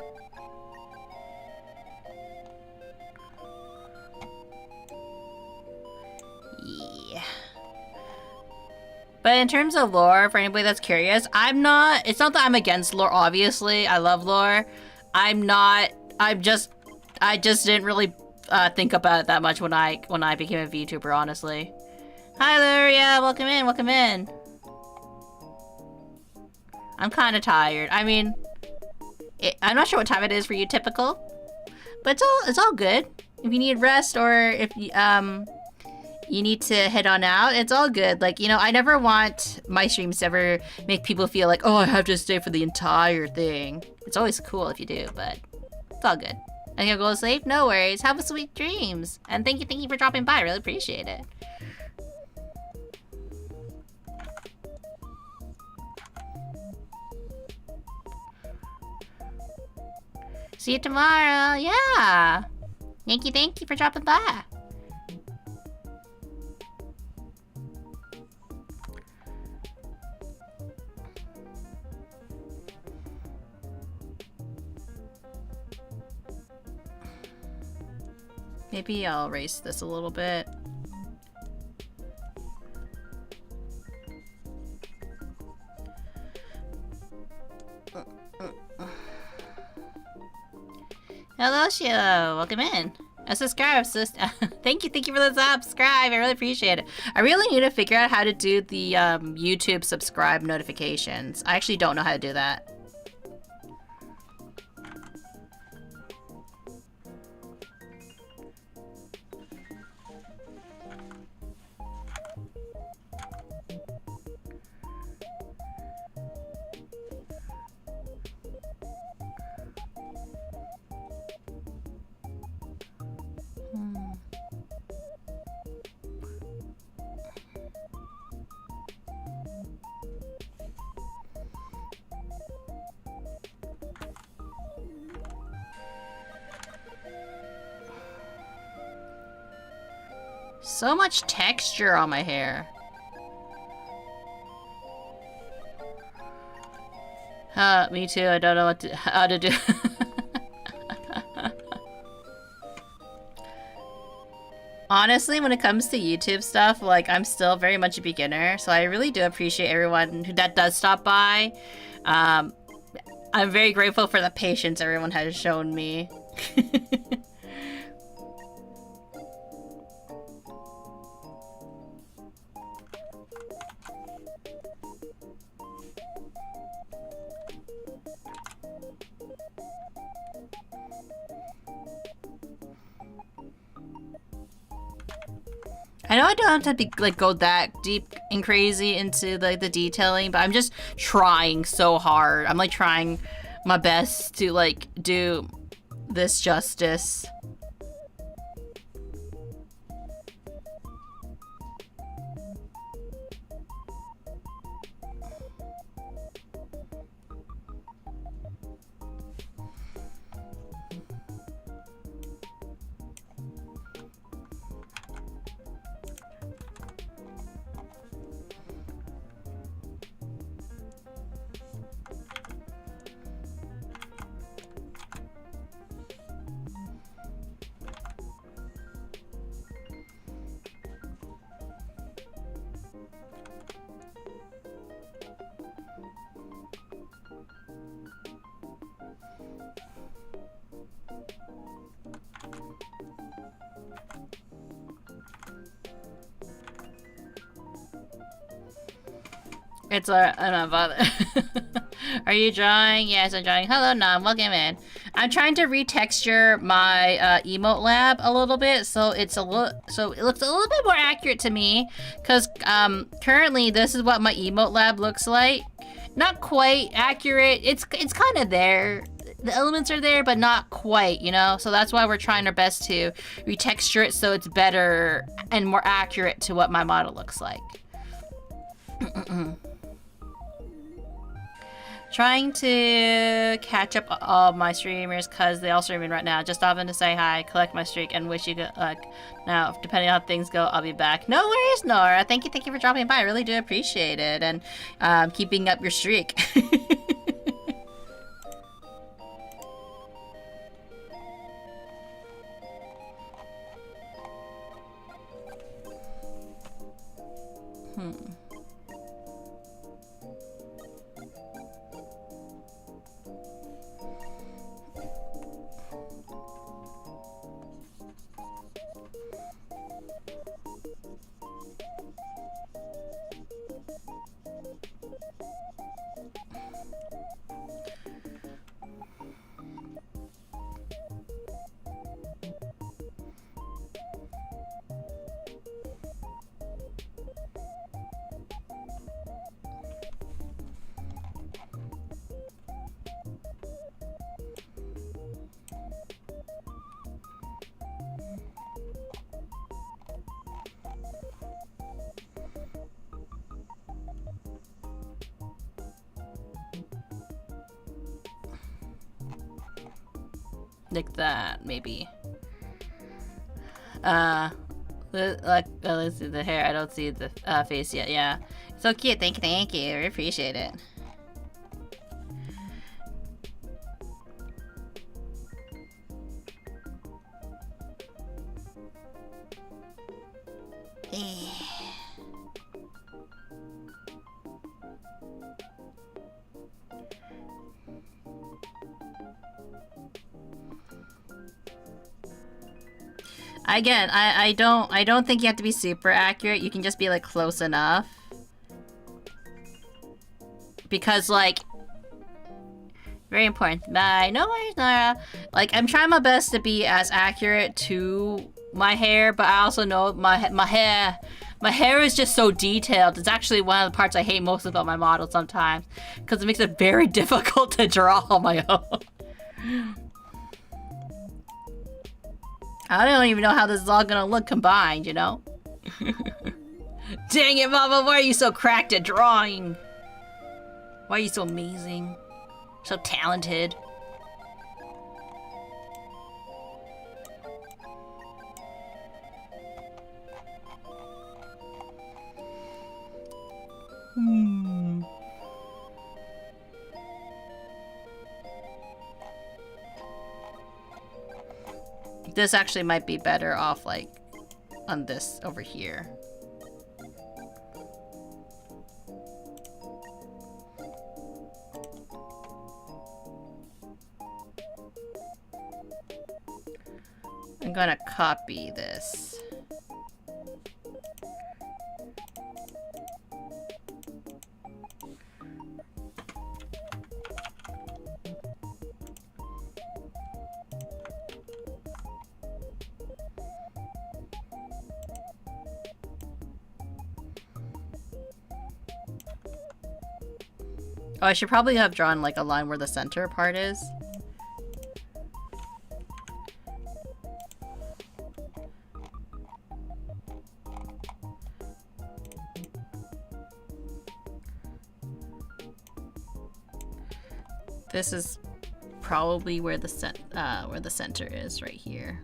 But in terms of lore, for anybody that's curious, it's not that I'm against lore, obviously. I love lore. I just didn't really think about it that much when I became a VTuber, honestly. Hi, Luria, welcome in, welcome in. I'm kind of tired. I mean, I'm not sure what time it is for you, typical. But it's all good. If you need rest or if you need to head on out, it's all good. Like, you know, I never want my streams to ever make people feel like, oh, I have to stay for the entire thing. It's always cool if you do, but it's all good. I think I'll go to sleep? No worries. Have a sweet dreams. And thank you for dropping by. I really appreciate it. See you tomorrow. Yeah. Thank you for dropping by. Maybe I'll erase this a little bit. Hello, Sheila. Welcome in. A subscribe, sister. Thank you for the subscribe. I really appreciate it. I really need to figure out how to do the YouTube subscribe notifications. I actually don't know how to do that. So much texture on my hair. Me too. I don't know how to do. Honestly, when it comes to YouTube stuff, like, I'm still very much a beginner, so I really do appreciate everyone that does stop by. I'm very grateful for the patience everyone has shown me. I know I don't have to be, like, go that deep and crazy into, like, the detailing, but I'm just trying so hard. I'm, like, trying my best to, like, do this justice. It's I'm not bothered. Are you drawing? Yes, I'm drawing. Hello, Nam. Welcome in. I'm trying to retexture my emote lab a little bit, so it looks a little bit more accurate to me. Cause currently this is what my emote lab looks like. Not quite accurate. It's kind of there. The elements are there, but not quite, you know? So that's why we're trying our best to retexture it so it's better and more accurate to what my model looks like. Trying to catch up all my streamers because they all streaming right now. Just stopping to say hi, collect my streak, and wish you good luck. Now, depending on how things go, I'll be back. No worries, Nora. Thank you for dropping by. I really do appreciate it, and keeping up your streak. Like that, maybe. Let's see the hair. I don't see the face yet. Yeah, so cute. Thank you. I appreciate it. Again, I don't think you have to be super accurate. You can just be like close enough. Because like very important. Bye. No worries, Nora. Like I'm trying my best to be as accurate to my hair, but I also know my hair is just so detailed. It's actually one of the parts I hate most about my model sometimes because it makes it very difficult to draw on my own. I don't even know how this is all gonna look combined, you know? Dang it, Mama, why are you so cracked at drawing? Why are you so amazing? So talented. This actually might be better off like on this over here. I'm gonna copy this. Oh, I should probably have drawn like a line where the center part is. This is probably where the center is, right here.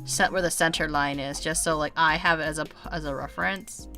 Set where the center line is, just so like I have it as a reference.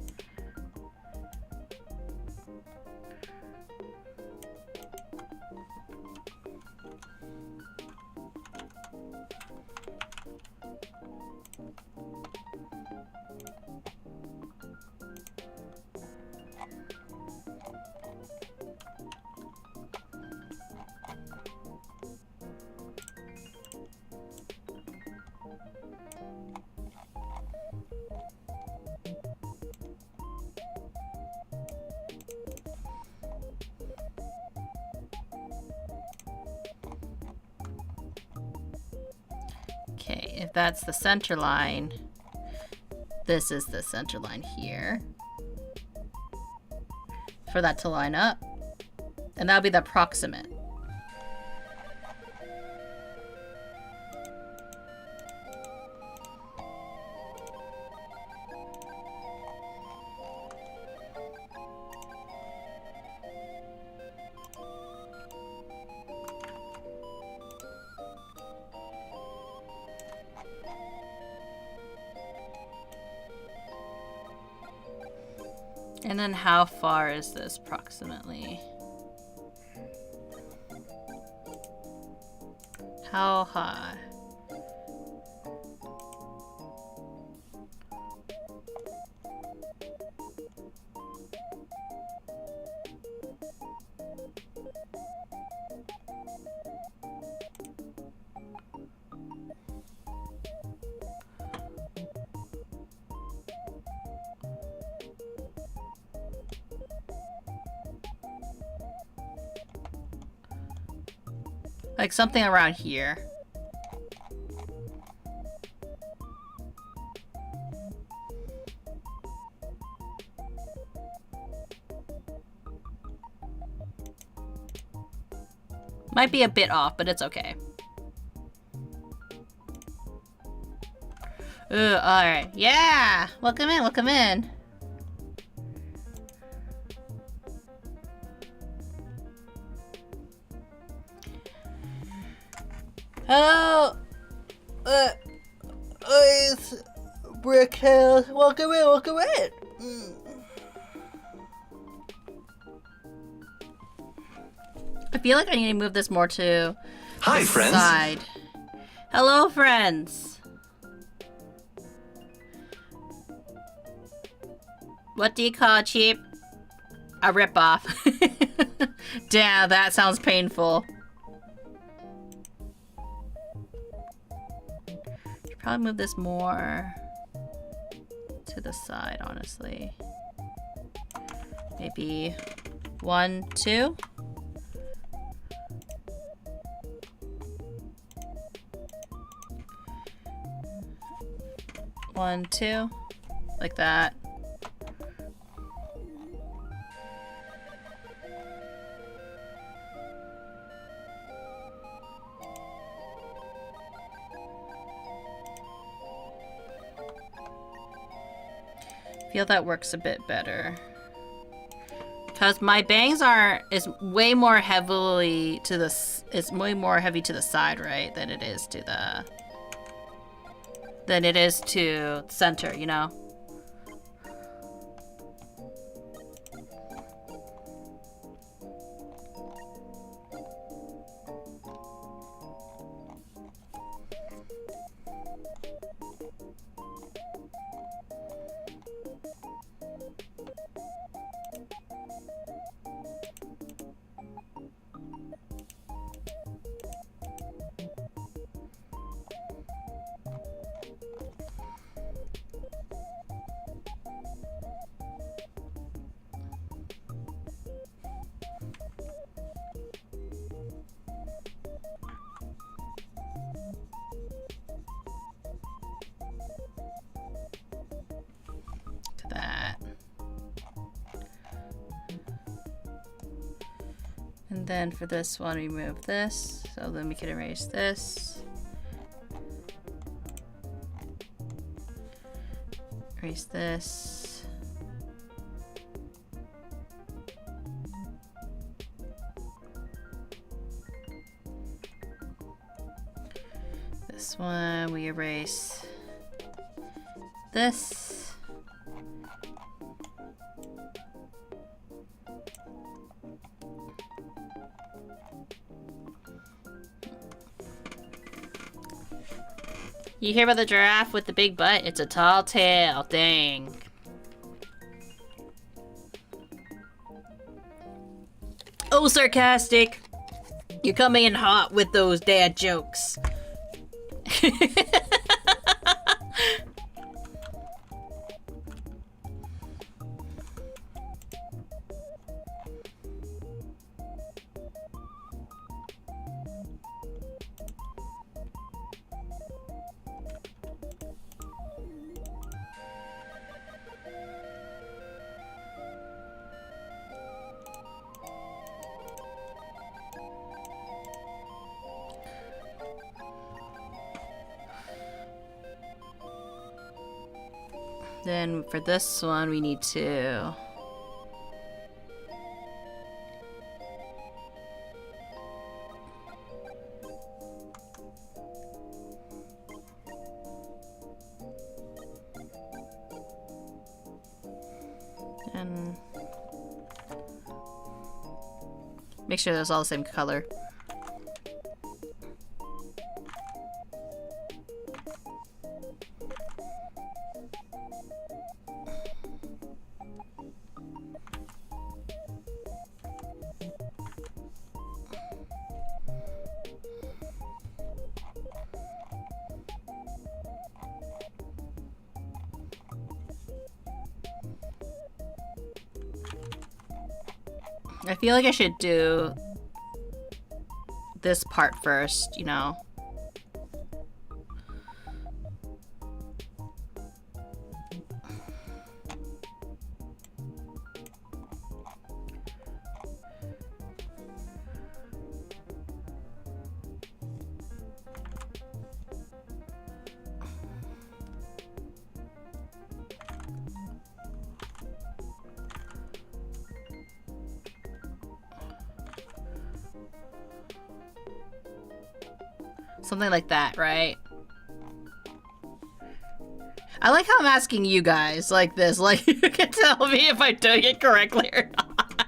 Okay, if that's the center line, this is the center line here. For that to line up. And that'll be the approximate. And then how far is this approximately? How high? Like something around here. Might be a bit off, but it's okay. Ooh, alright. Yeah! Welcome in, welcome in. Hello! It's Bricktails. Welcome in, welcome in! I feel like I need to move this more to Hi, the friends. side. Hello, friends. What do you call cheap? A ripoff. Damn, that sounds painful. Should probably move this more to the side, honestly. Maybe 1, 2. One, two, like that. Feel that works a bit better. Because my bangs is way more heavily to the, it's way more heavy to the side, right? Than it is to center, you know? And then for this one, we move this, so then we can erase this. Erase this. This one, we erase this. You hear about the giraffe with the big butt? It's a tall tail. Dang. Oh, sarcastic. You're coming in hot with those dad jokes. Then for this one, we need to... and make sure that's all the same color. I feel like I should do this part first, you know. Something like that, right? I like how I'm asking you guys like this. Like, you can tell me if I'm doing it correctly or not.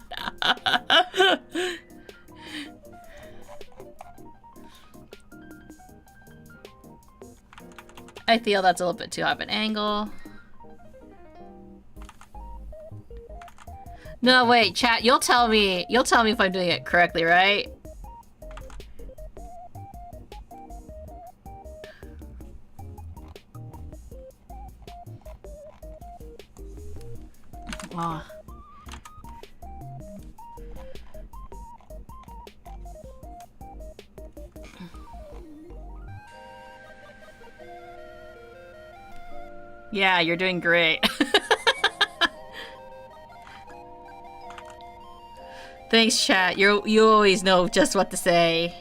I feel that's a little bit too high of an angle. No, wait, chat, you'll tell me if I'm doing it correctly, right? Oh. Yeah, you're doing great. Thanks, chat. You always know just what to say.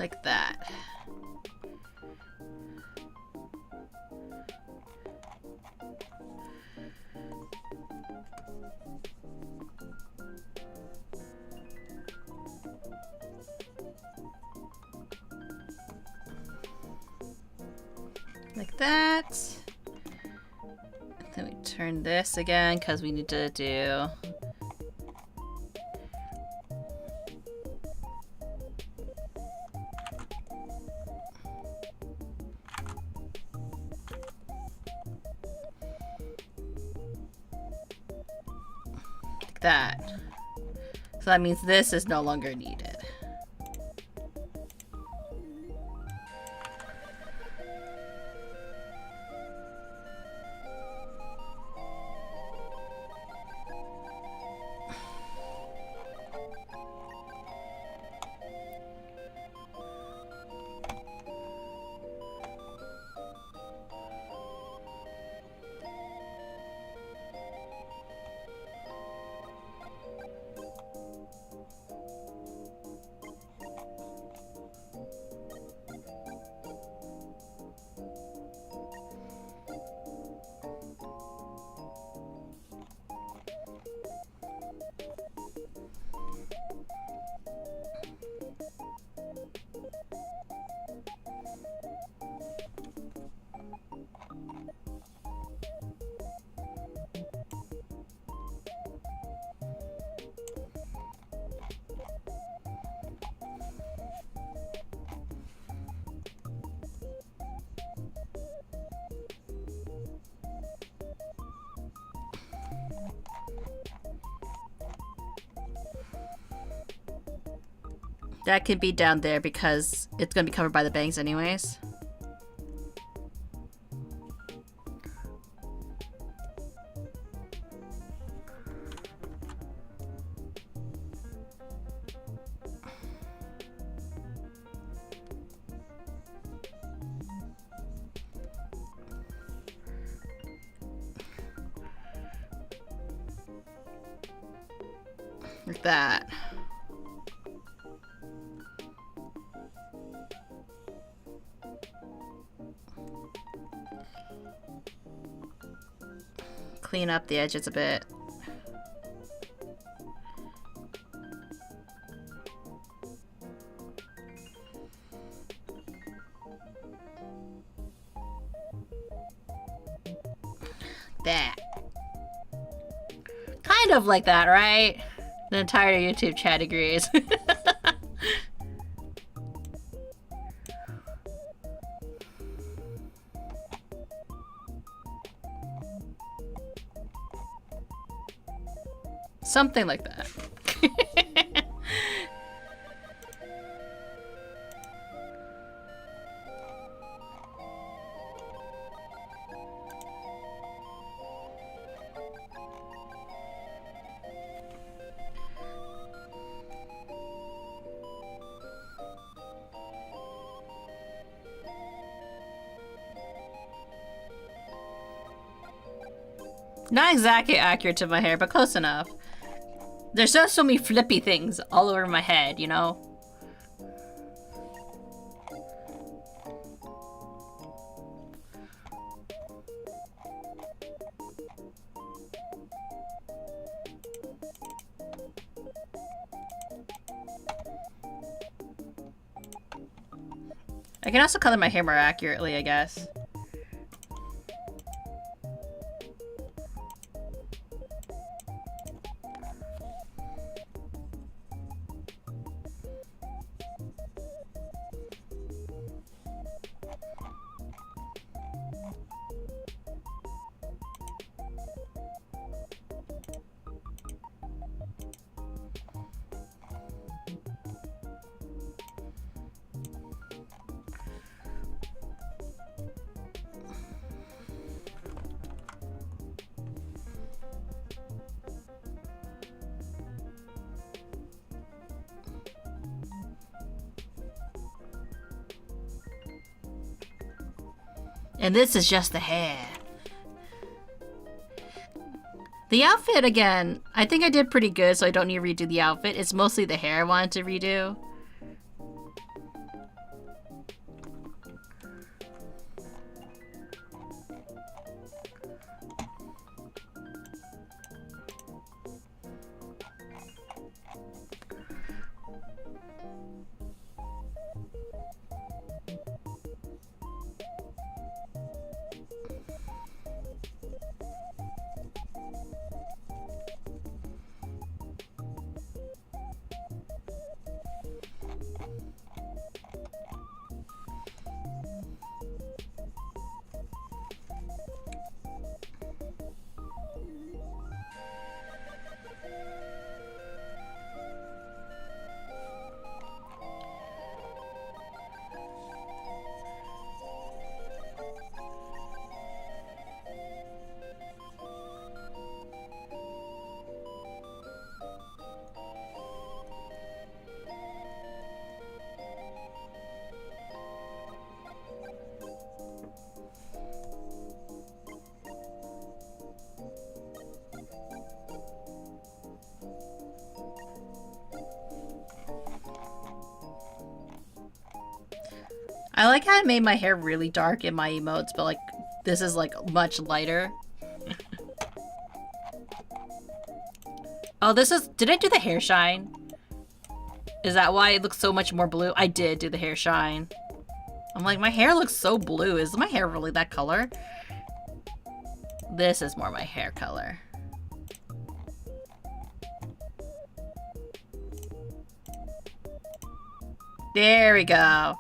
Like that. Like that. Then we turn this again because we need to do like that. So that means this is no longer needed. That could be down there because it's going to be covered by the bangs anyways. Like that. Clean up the edges a bit. That. Kind of like that, right? The entire YouTube chat agrees. Something like that. Not exactly accurate to my hair, but close enough. There's just so many flippy things all over my head, you know? I can also color my hair more accurately, I guess. And this is just the hair. The outfit, again, I think I did pretty good, so I don't need to redo the outfit. It's mostly the hair I wanted to redo. I like how I made my hair really dark in my emotes, but like this is like much lighter. Oh, this is... Did I do the hair shine? Is that why it looks so much more blue? I did do the hair shine. I'm like, my hair looks so blue. Is my hair really that color? This is more my hair color. There we go.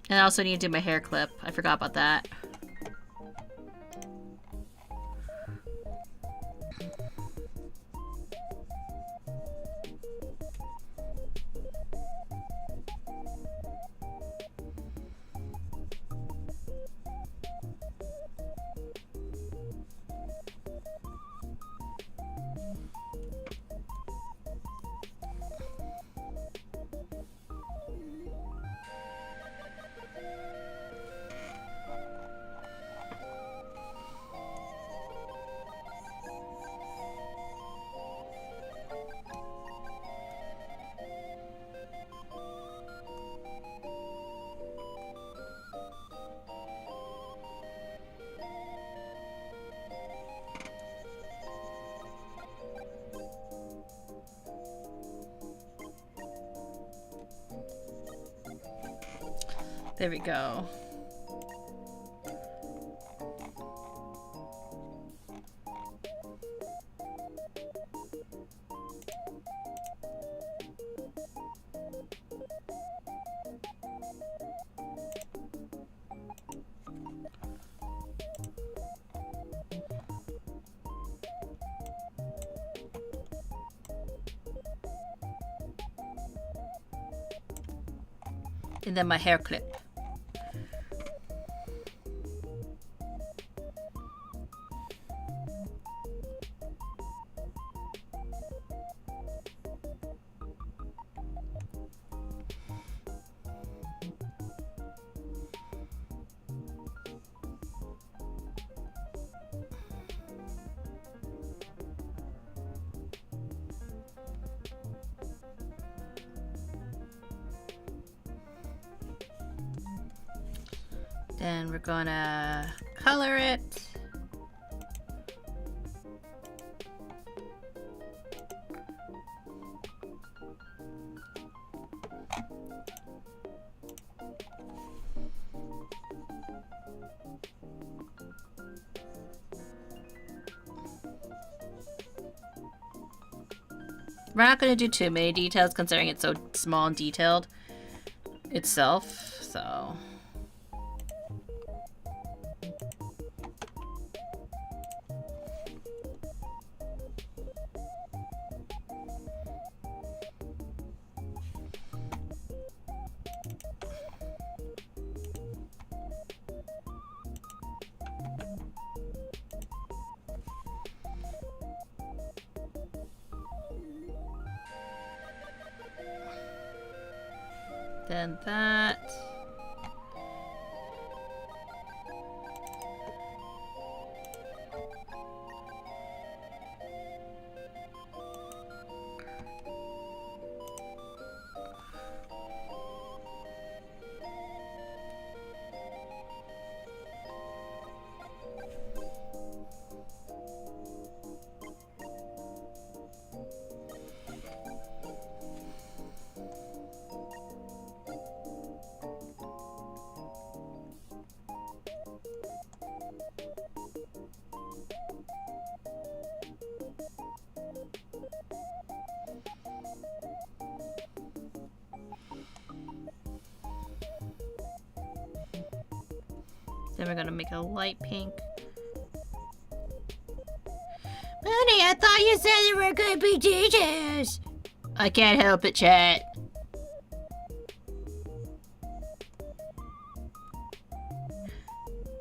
And I also need to do my hair clip. I forgot about that. There we go. And then my hair clip. Then we're gonna color it. We're not gonna do too many details considering it's so small and detailed itself, so... Then that. Then we're gonna make a light pink. Munii, I thought you said you were gonna be teachers. I can't help it, chat.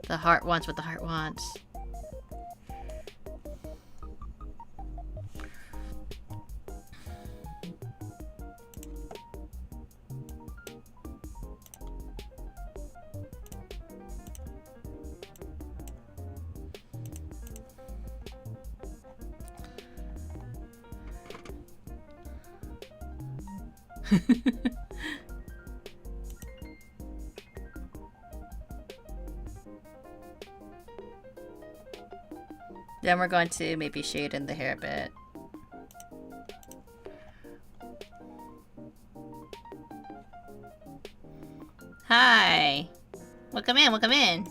The heart wants what the heart wants. Then we're going to maybe shade in the hair a bit. Hi! Welcome in, welcome in!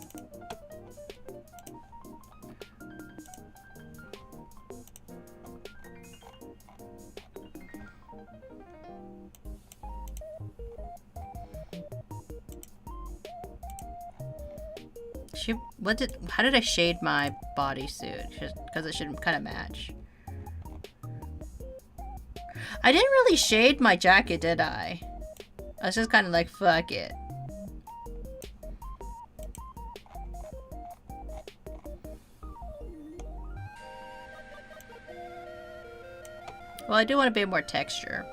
How did I shade my bodysuit? Because it should kind of match. I didn't really shade my jacket, did I? I was just kind of like, fuck it. Well, I do want a bit more texture.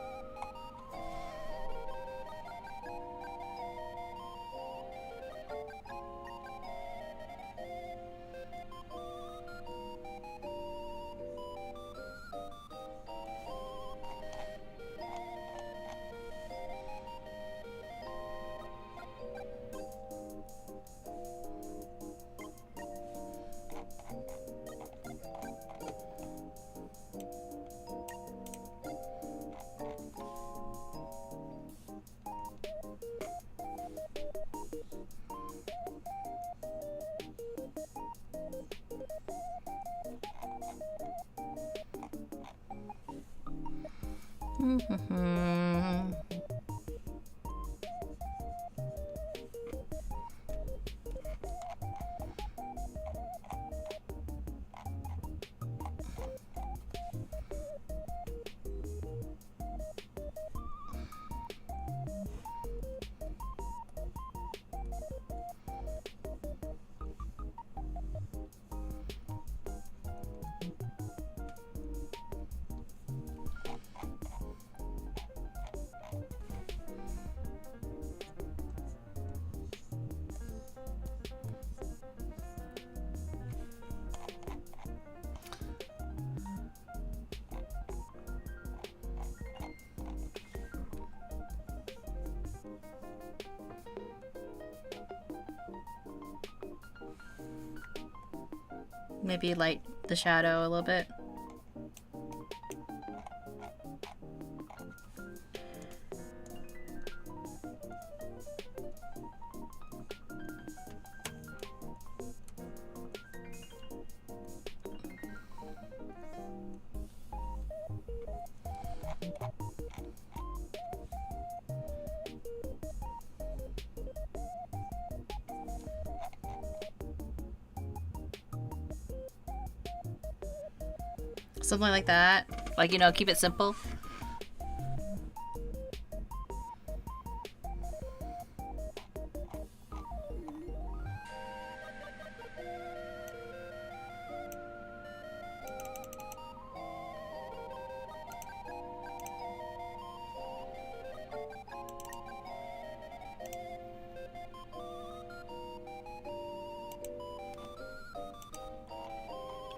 Maybe light the shadow a little bit. Something like that. Like, you know, keep it simple.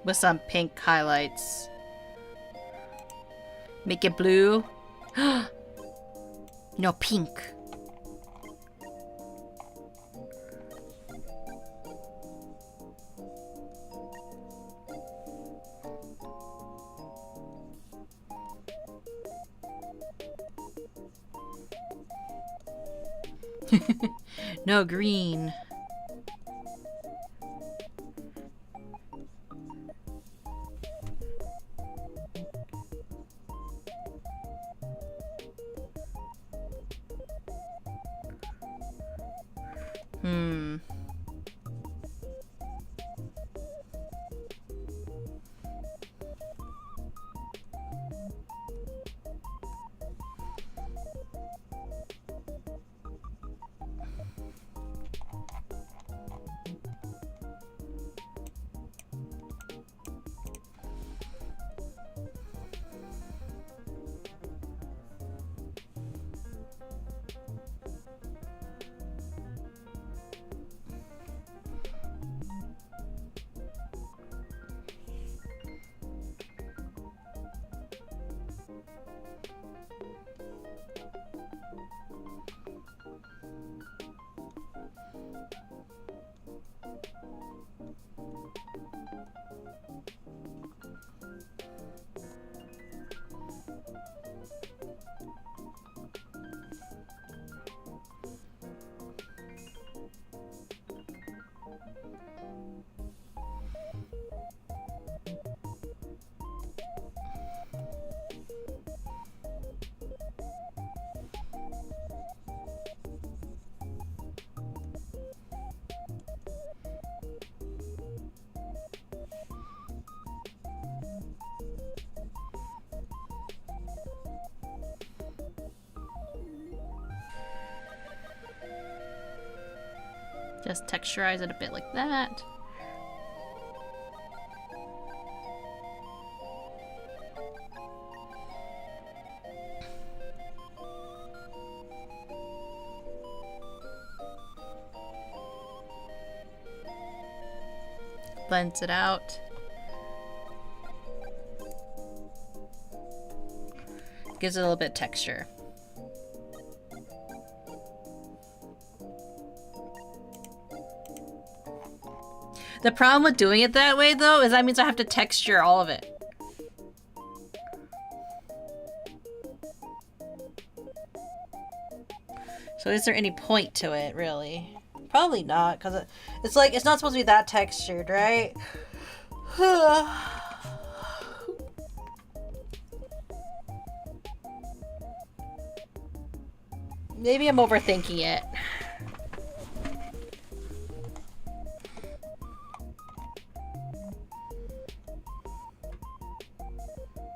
With some pink highlights. Make it blue. No, pink. No, green. Just texturize it a bit like that. Blends it out. Gives it a little bit of texture. The problem with doing it that way, though, is that means I have to texture all of it. So is there any point to it, really? Probably not, because it's like, it's not supposed to be that textured, right? Maybe I'm overthinking it.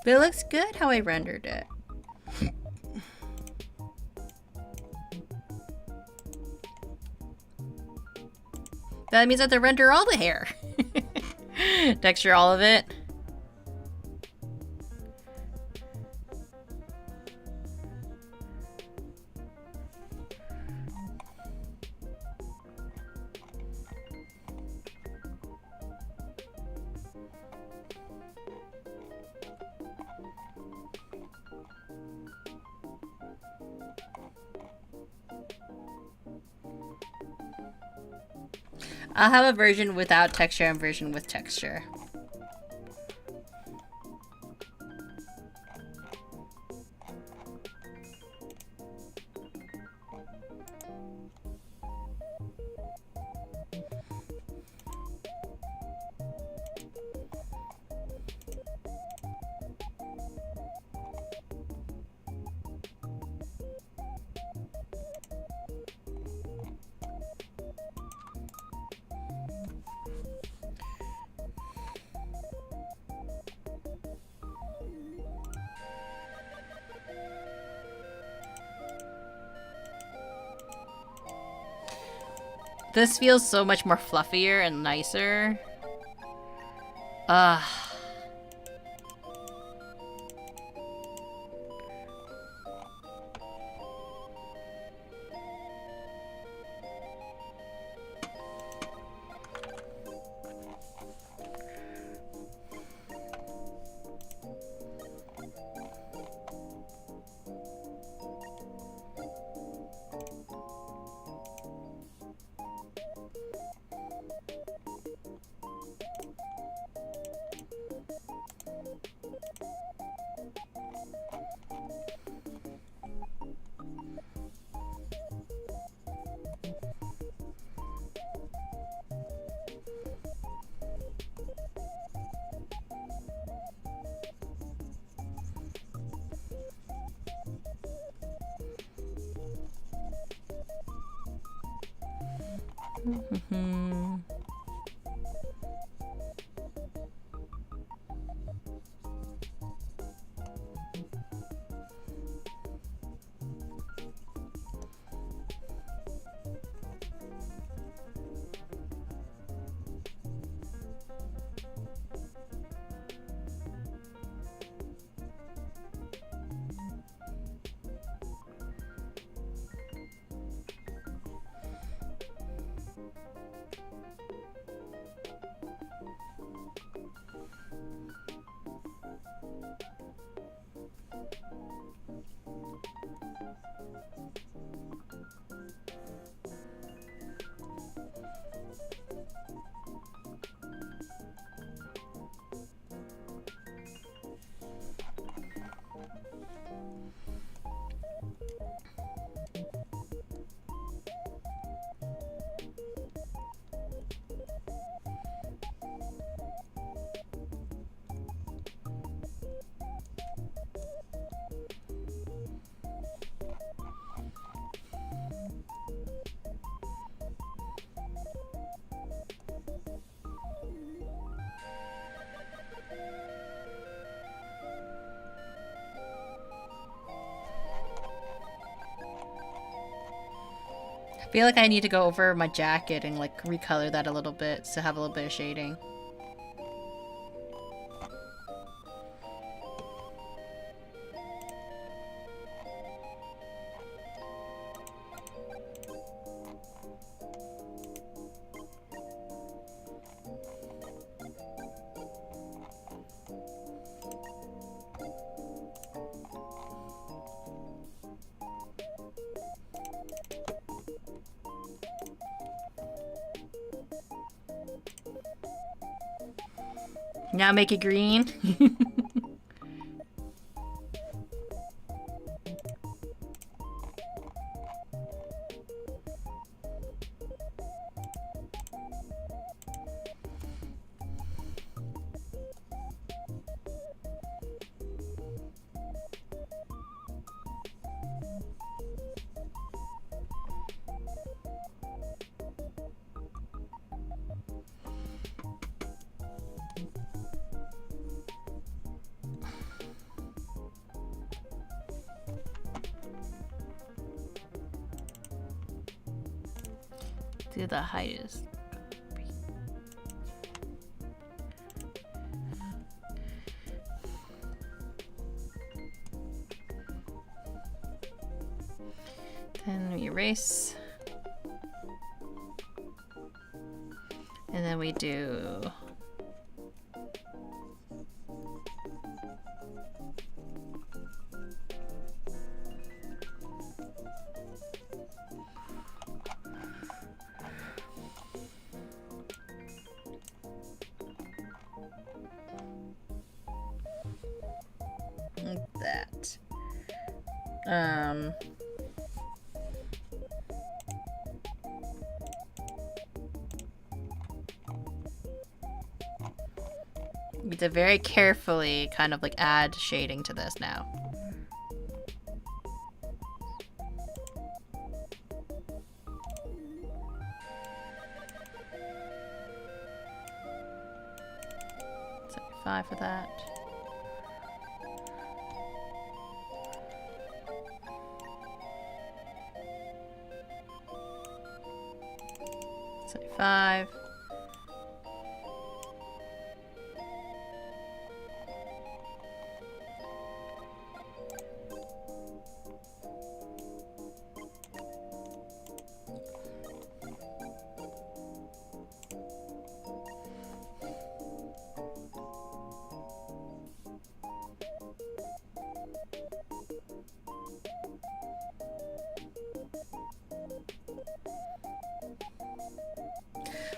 But it looks good how I rendered it. That means I have to render all the hair. Texture all of it. I'll have a version without texture and version with texture. This feels so much more fluffier and nicer. I feel like I need to go over my jacket and like recolor that a little bit to have a little bit of shading. Now make it green. Do the height is. Then we erase. And then we do that. We have to very carefully kind of like add shading to this now. $75 for that. $75.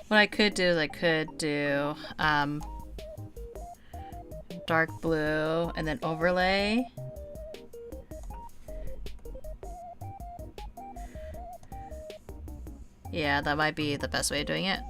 What I could do is I could do dark blue and then overlay. Yeah, that might be the best way of doing it.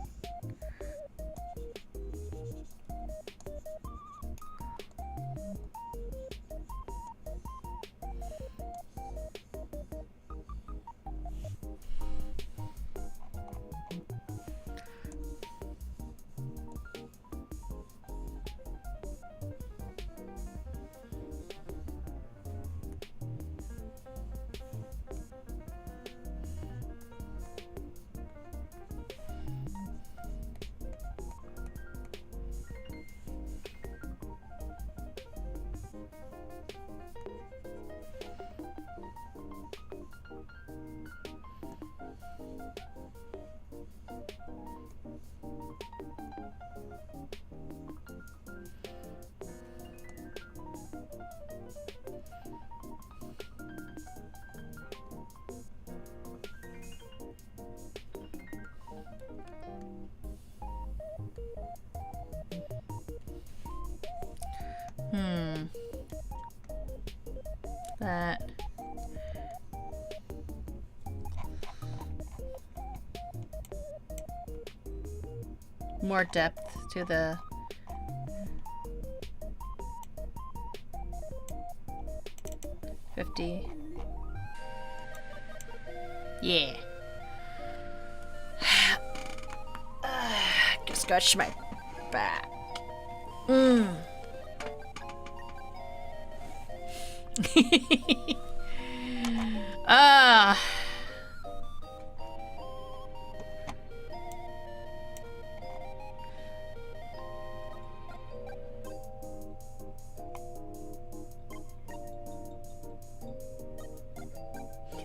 That. More depth to the $50. Yeah. Just scratch my back.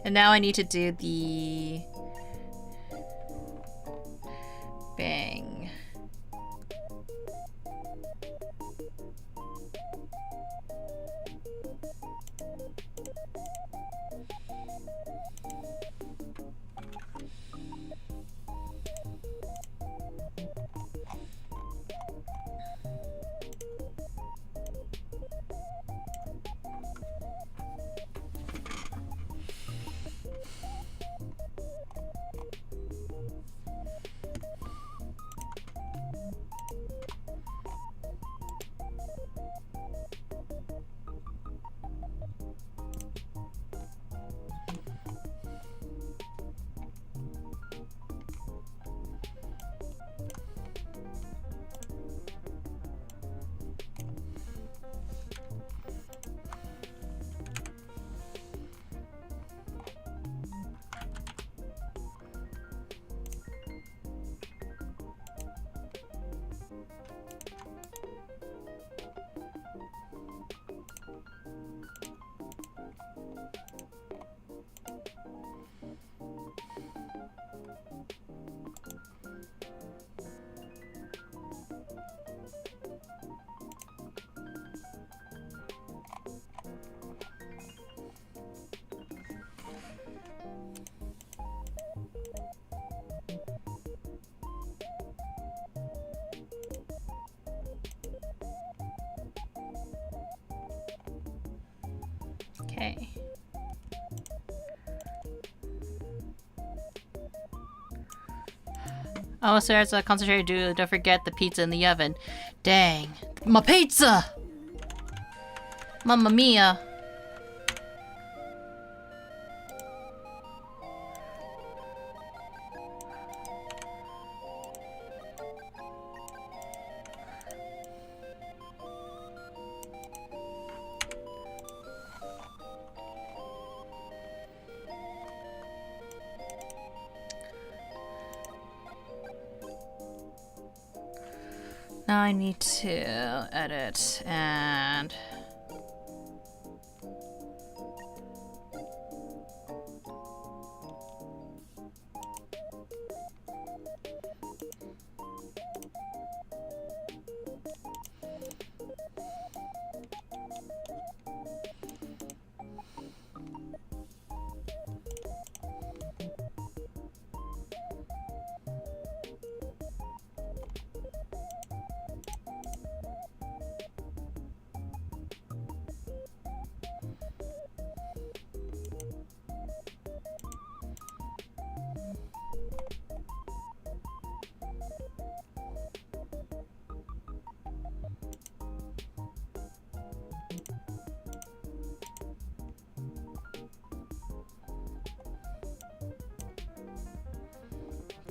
And now I need to do the bang. Okay. Oh, so there's a concentrated doodle. Don't forget the pizza in the oven. Dang. My pizza! Mamma mia. Now I need to edit and...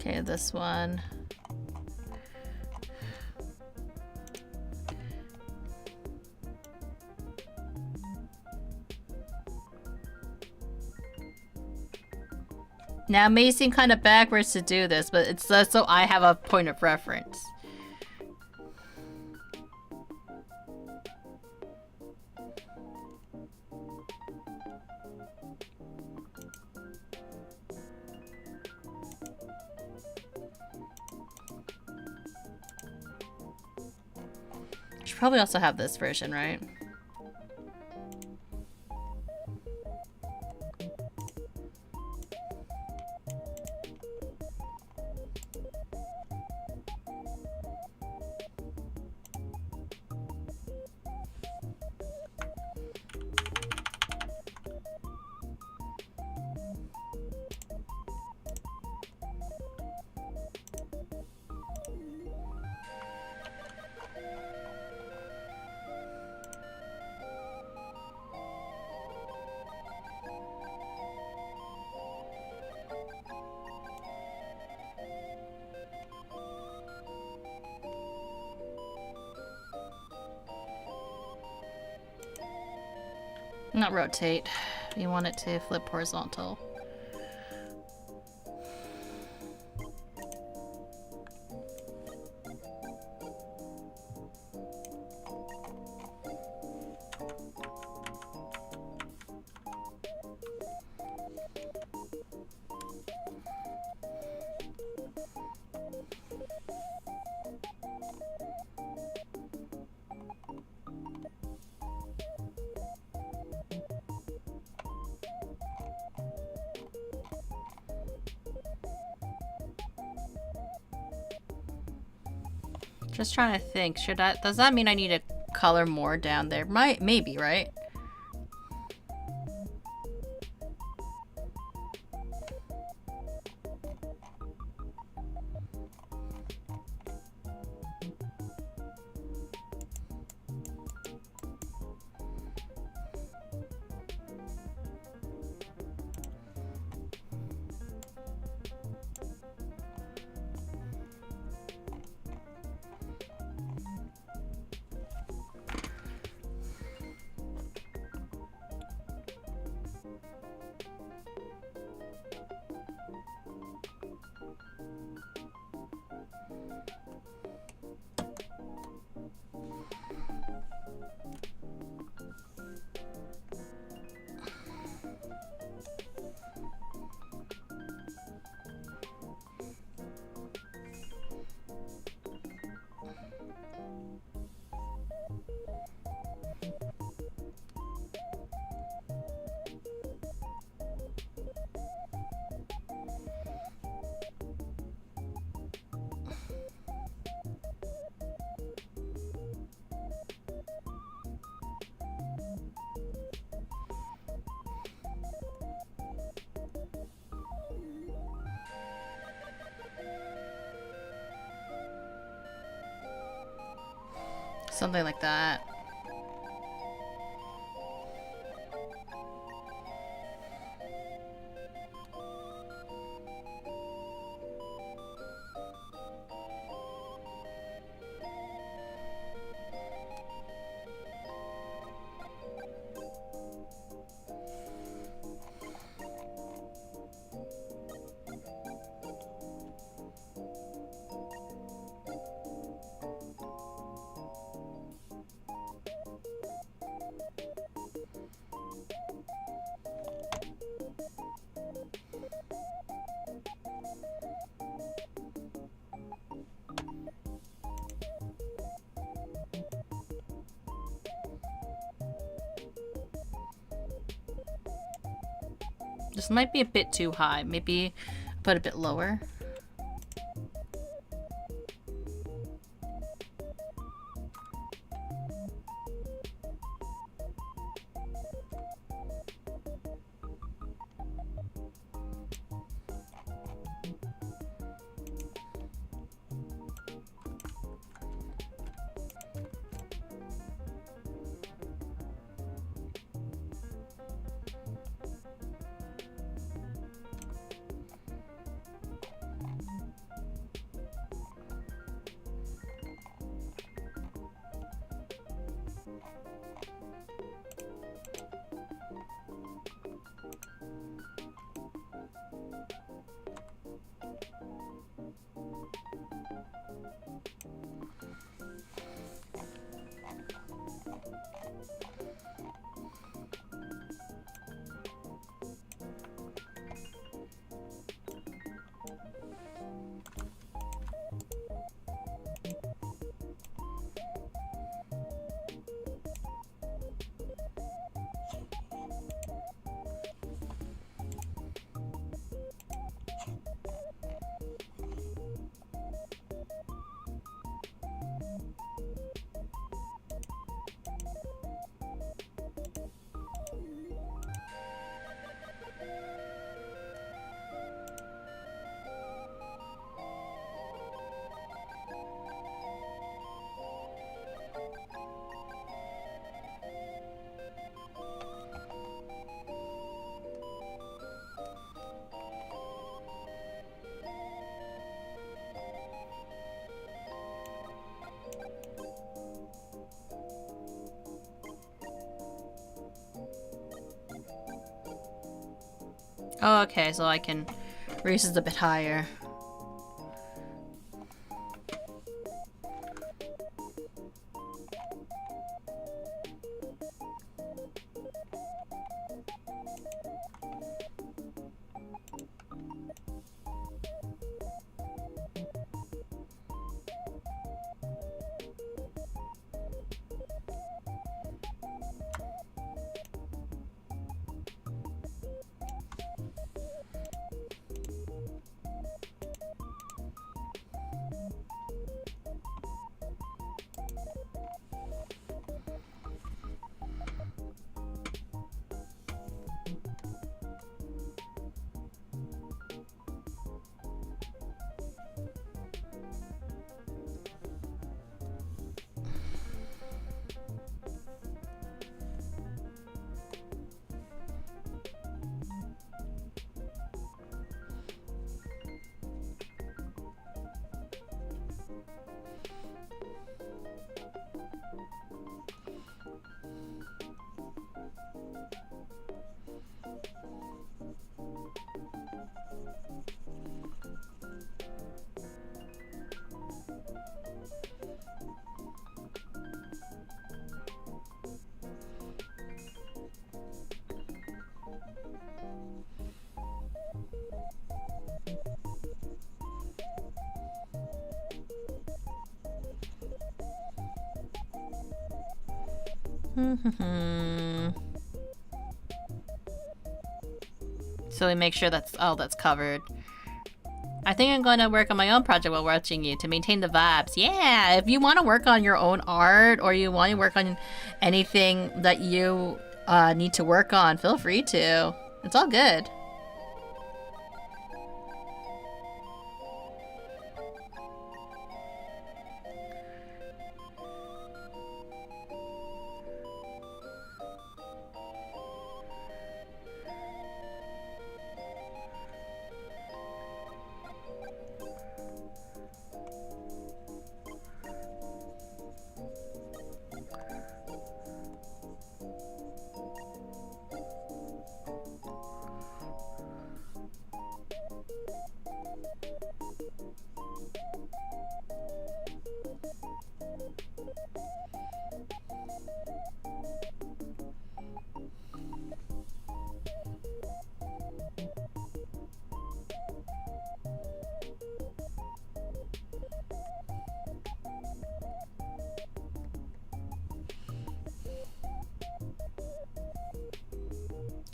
Okay, this one. Now, it may seem kind of backwards to do this, but it's so I have a point of reference. Should probably also have this version, right? Not rotate. You want it to flip horizontal. Just trying to think. Does that mean I need to color more down there? Maybe, right? Something like that. This might be a bit too high. Maybe put a bit lower. Oh, okay, so I can raise it a bit higher. So we make sure that's all that's covered. I think I'm going to work on my own project while watching you to maintain the vibes. Yeah, if you want to work on your own art or you want to work on anything that you need to work on, feel free to. It's all good.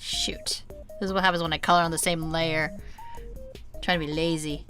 Shoot. This is what happens when I color on the same layer. I'm trying to be lazy.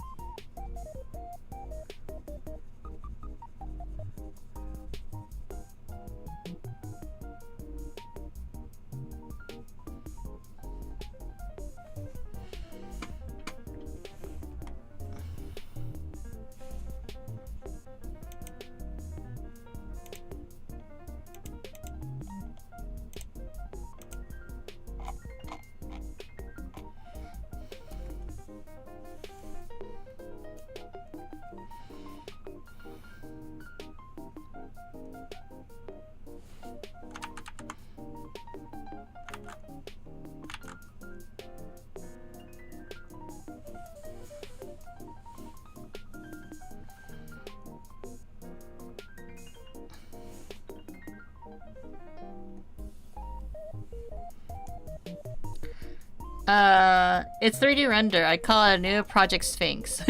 It's 3D render. I call it a new Project Sphinx.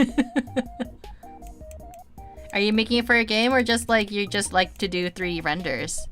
Are you making it for a game or just like you just like to do 3D renders?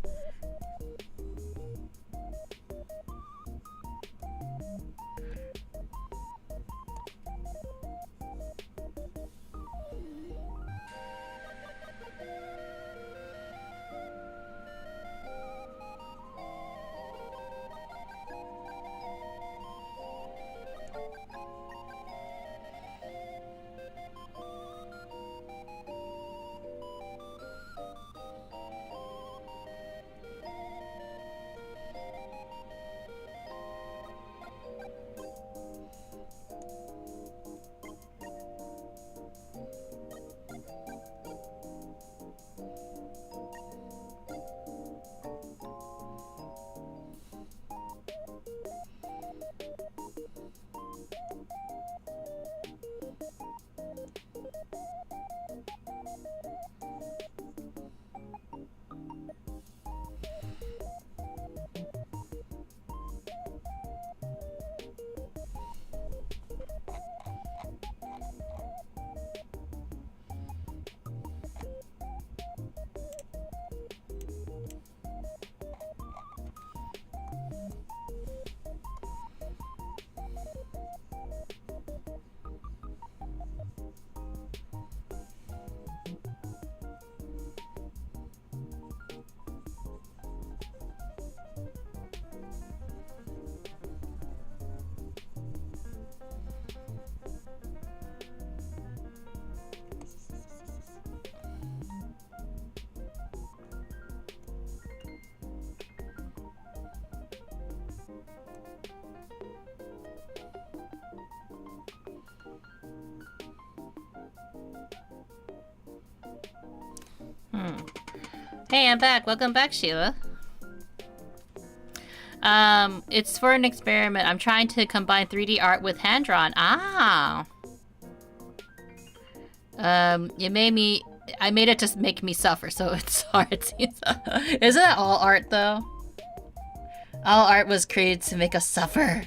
Hey, I'm back. Welcome back, Sheila. It's for an experiment. I'm trying to combine 3D art with hand-drawn. Ah! You made me... I made it to make me suffer, so it's hard. Isn't that all art, though? All art was created to make us suffer.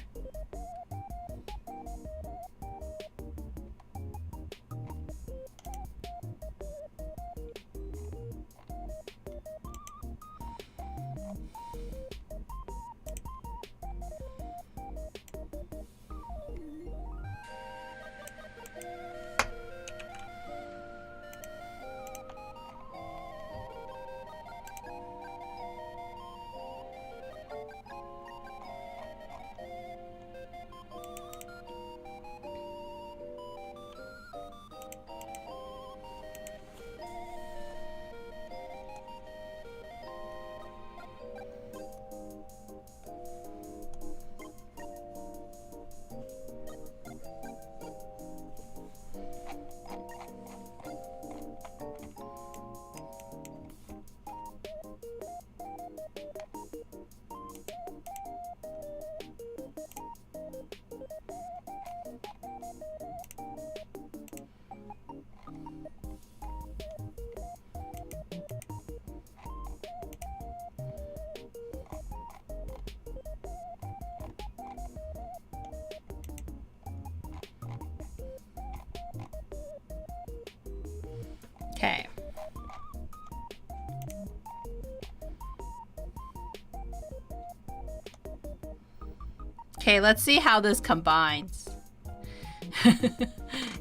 Okay, let's see how this combines.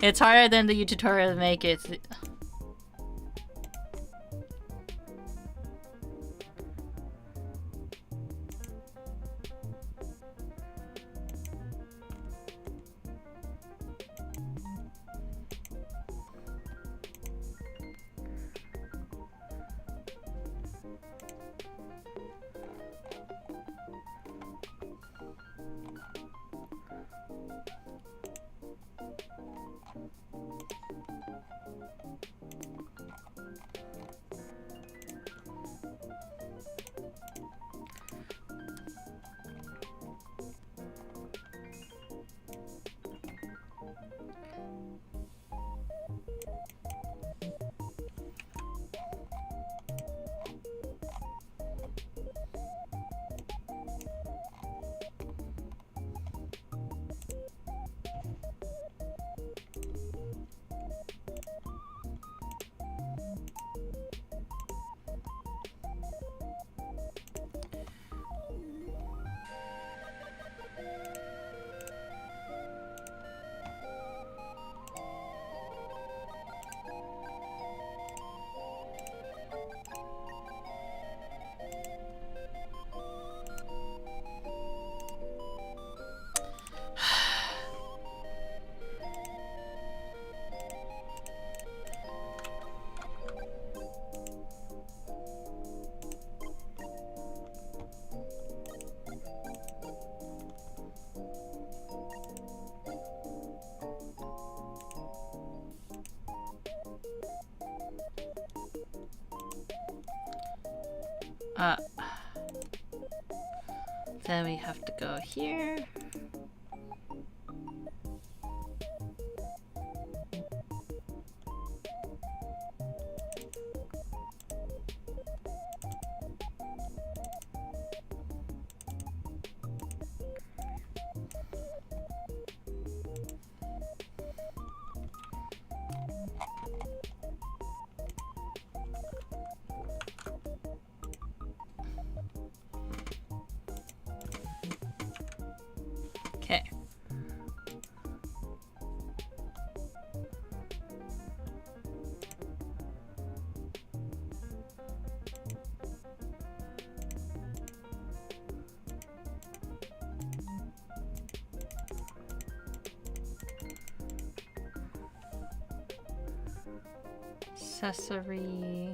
It's harder than the tutorial to make it. Then we have to go here. Okay. Accessory.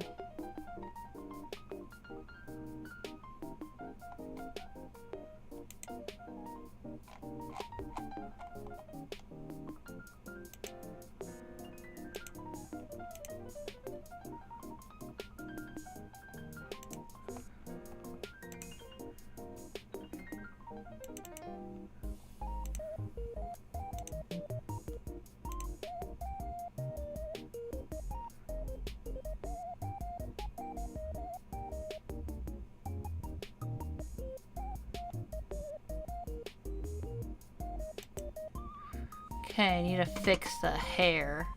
Okay, I need to fix the hair.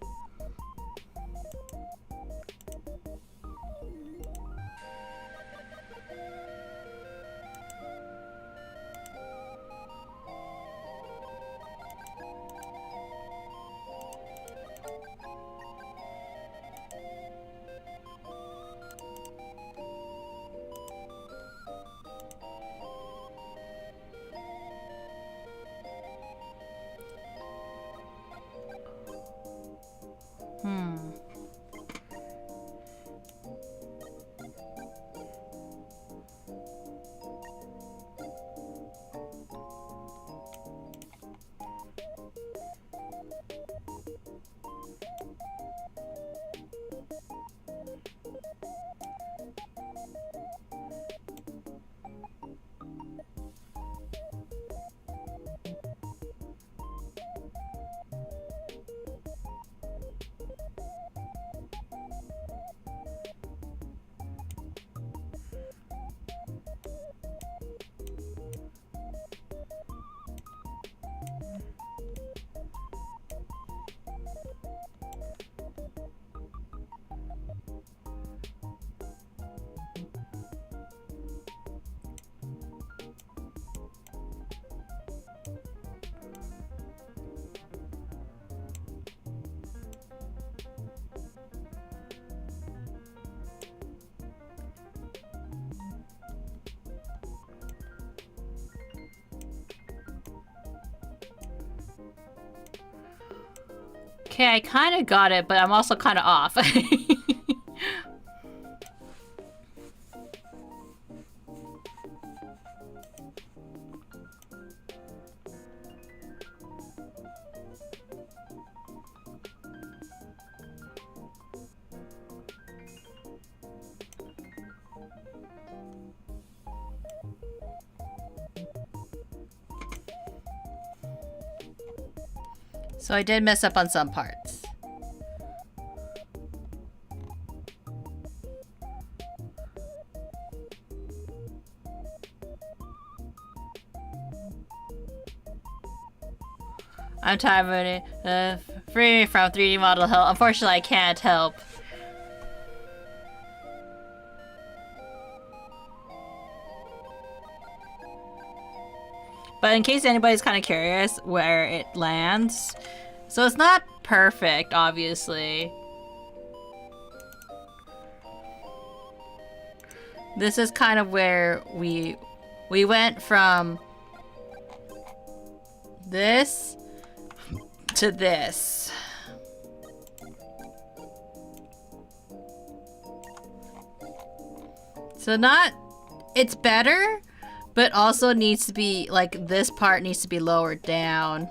Okay, I kind of got it, but I'm also kind of off. So I did mess up on some parts. I'm tired of it. Free from 3D model help. Unfortunately, I can't help. But in case anybody's kind of curious where it lands, so it's not perfect, obviously. This is kind of where we went from this to this. So it's better, but also needs to be, like, this part needs to be lowered down.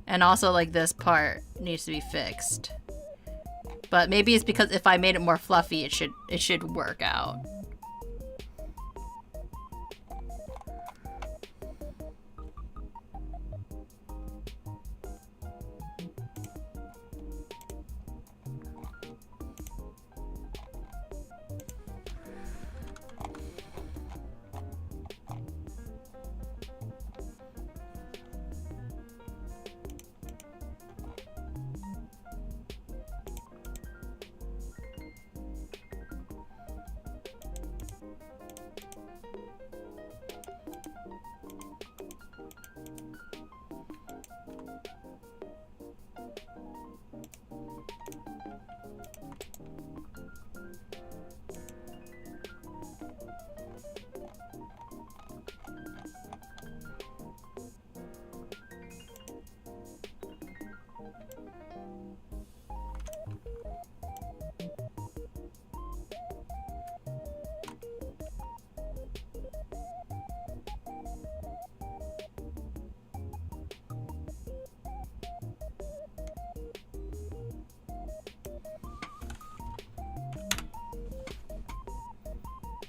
And also, like, this part needs to be fixed. But maybe it's because if I made it more fluffy, it should work out.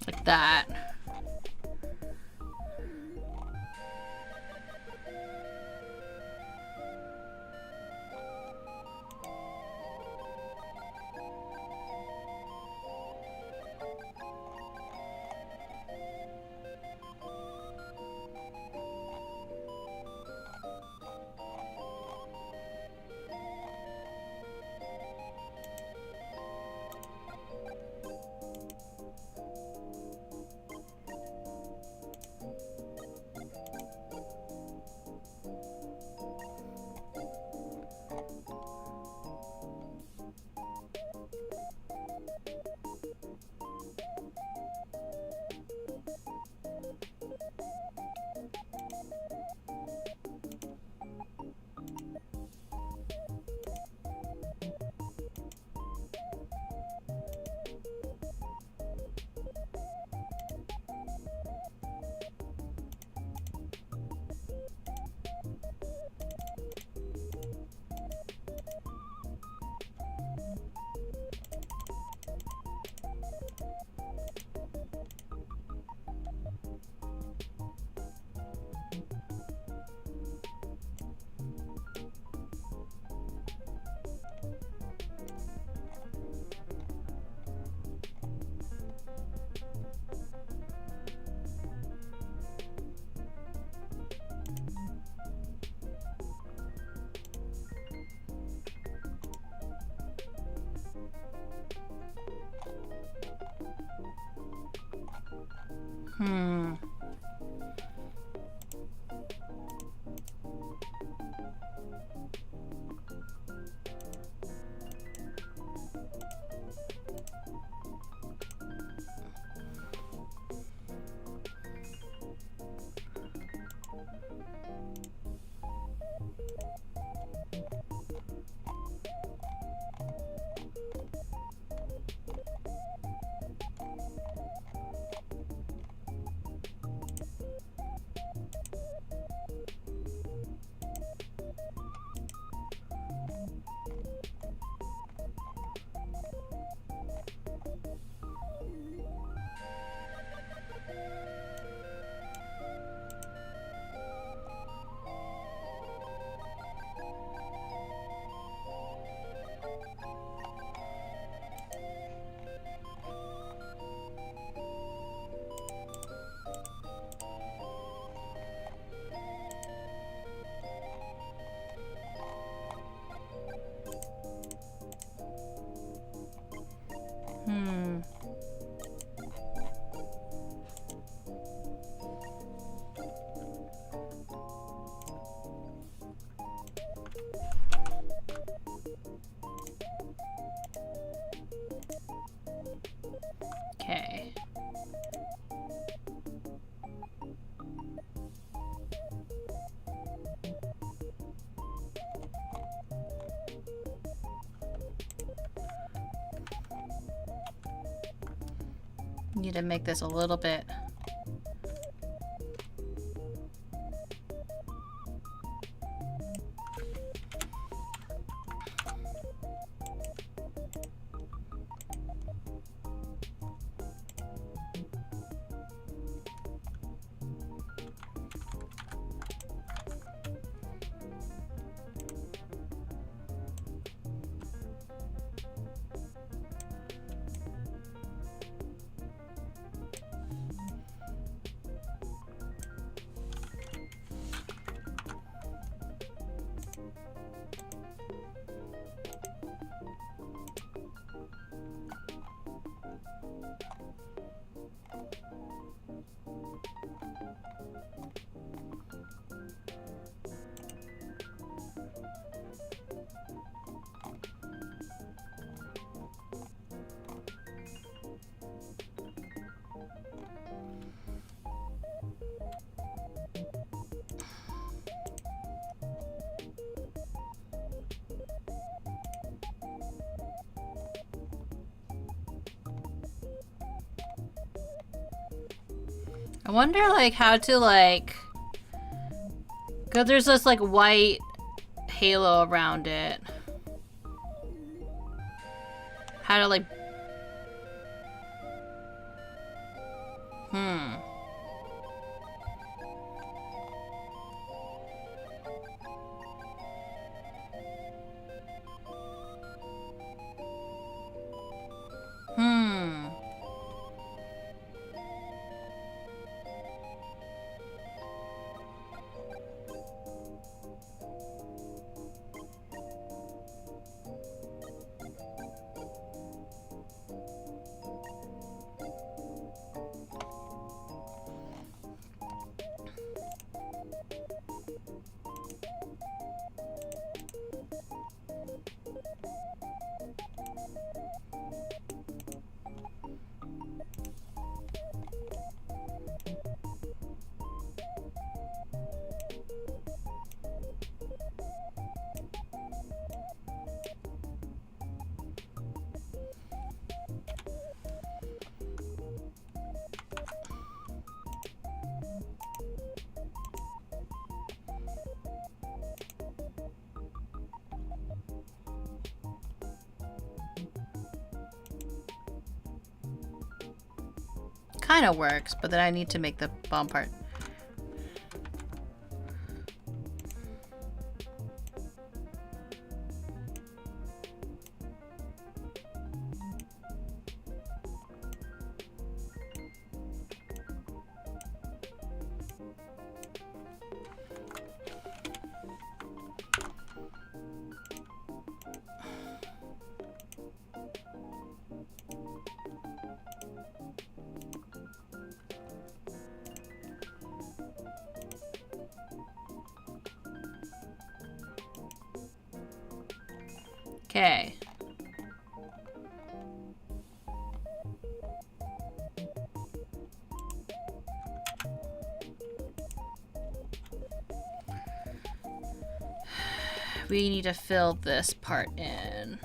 Like that. Need to make this a little bit. I wonder like how to like, cause there's this like white halo around it. How to like, kind of works, but then I need to make the bottom part. Okay. We need to fill this part in.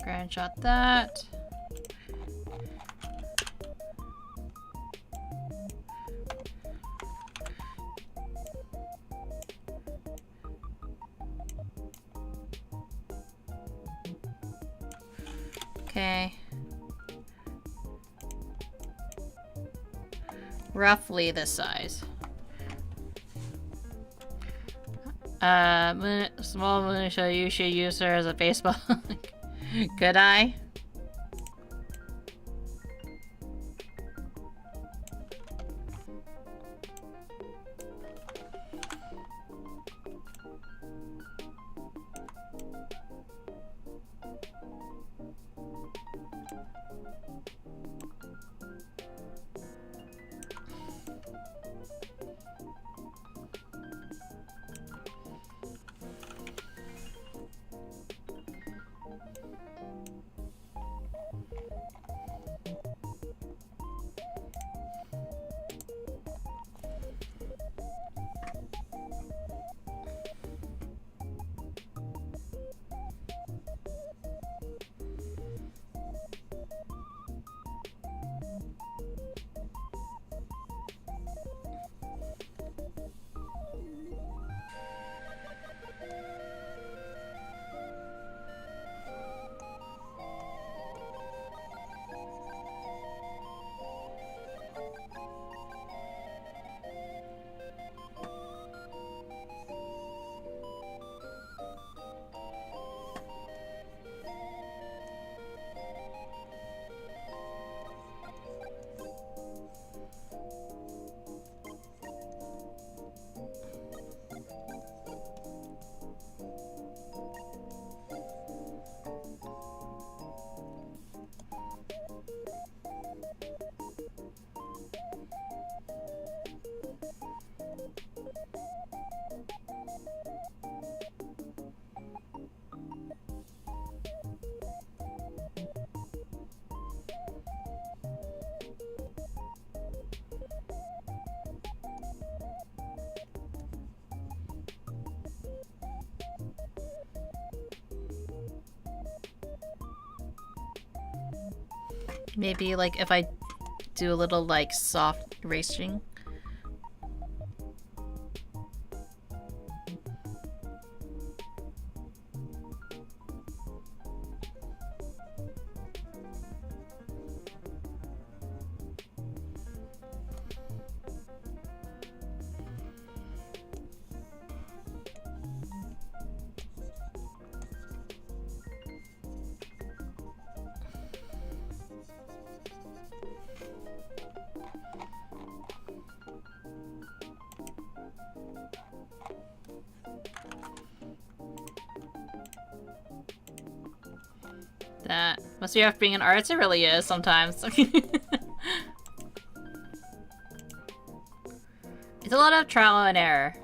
Grand shot that. Okay. Roughly this size. Small Munii Shoda, you should use her as a baseball. Could I? Maybe like if I do a little like soft erasing. That must be rough being an artist. It really is sometimes. It's a lot of trial and error.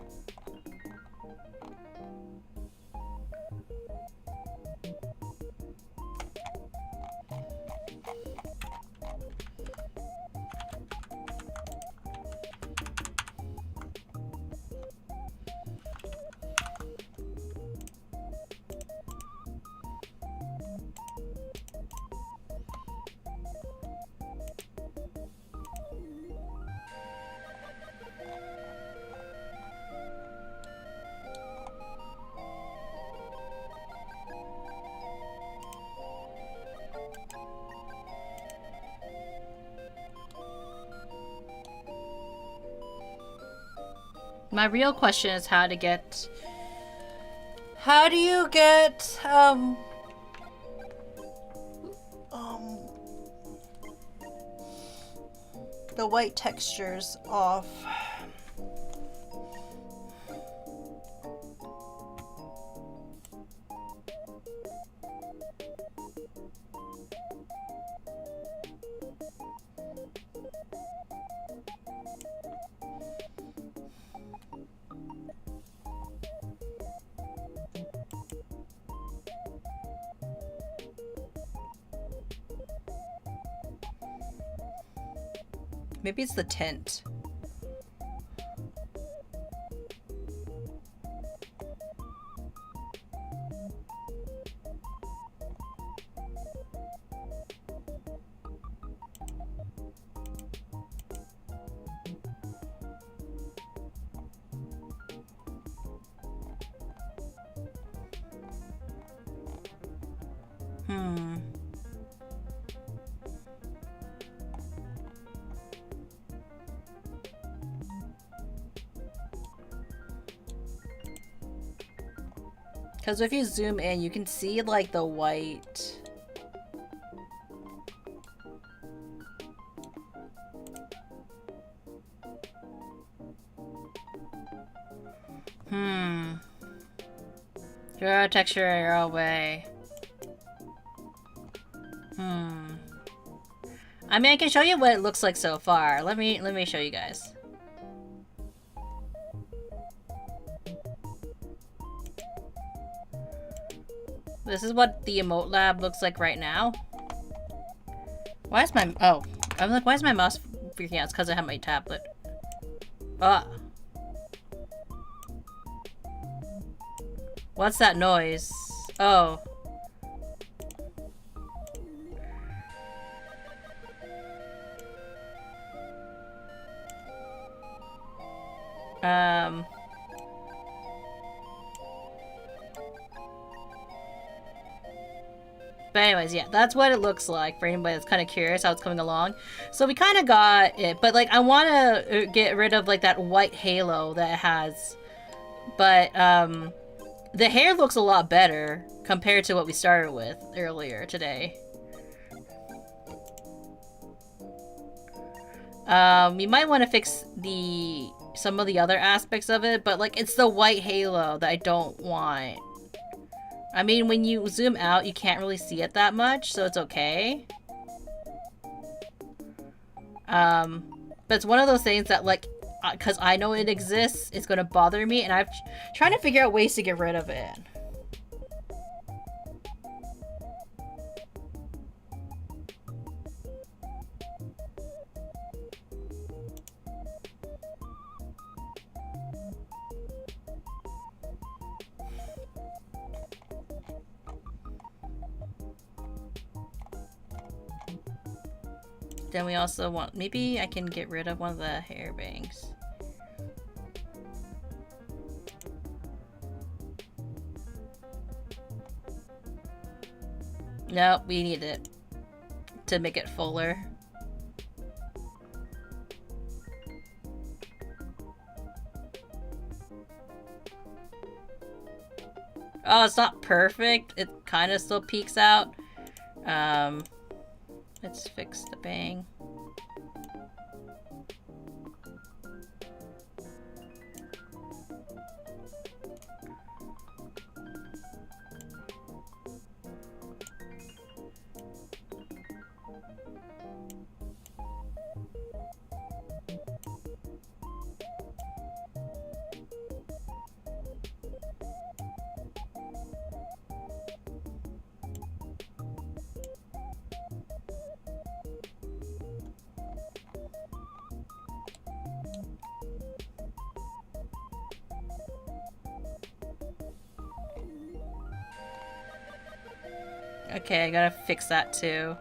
My real question is how do you get the white textures off. Maybe it's the tint. Because if you zoom in, you can see like the white. Draw texture your way. I mean, I can show you what it looks like so far. Let me show you guys. This is what the emote lab looks like right now. Why is my... Oh. I'm like, why is my mouse freaking out? It's because I have my tablet. Ah. What's that noise? Oh. But anyways, yeah, that's what it looks like for anybody that's kind of curious how it's coming along. So we kind of got it, but like I want to get rid of like that white halo that it has. But the hair looks a lot better compared to what we started with earlier today. You might want to fix some of the other aspects of it, but like it's the white halo that I don't want. I mean, when you zoom out, you can't really see it that much, so it's okay. But it's one of those things that, like, because I know it exists, it's gonna bother me, and I'm trying to figure out ways to get rid of it. Then we also want, maybe I can get rid of one of the hair bangs. Nope, we need it to make it fuller. Oh, it's not perfect. It kind of still peeks out. Let's fix the bang. Okay, I gotta fix that too.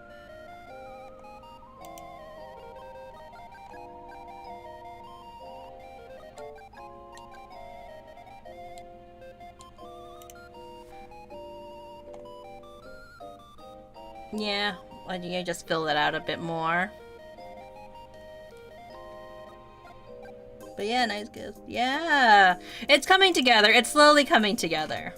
Yeah, I think I just fill it out a bit more. But yeah, nice gift. Yeah! It's coming together. It's slowly coming together.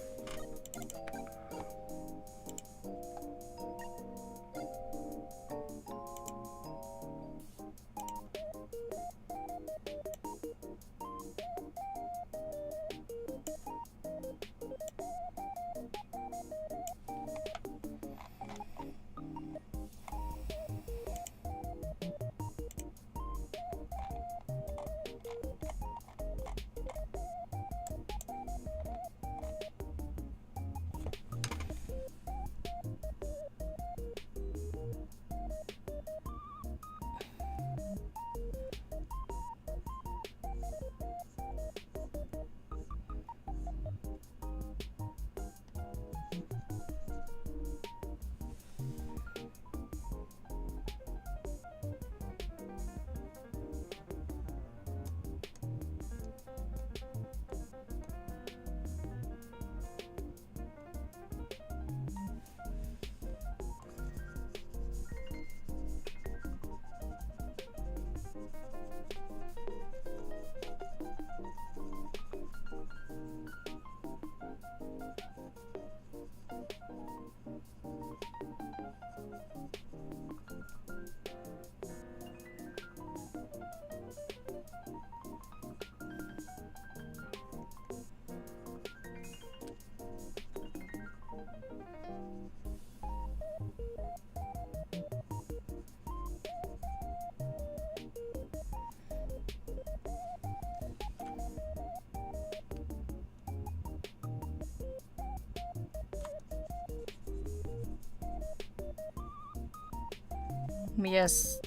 Yes.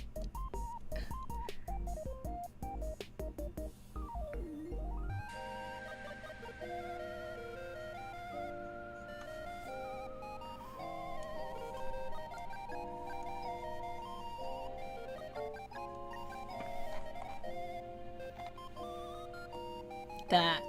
That.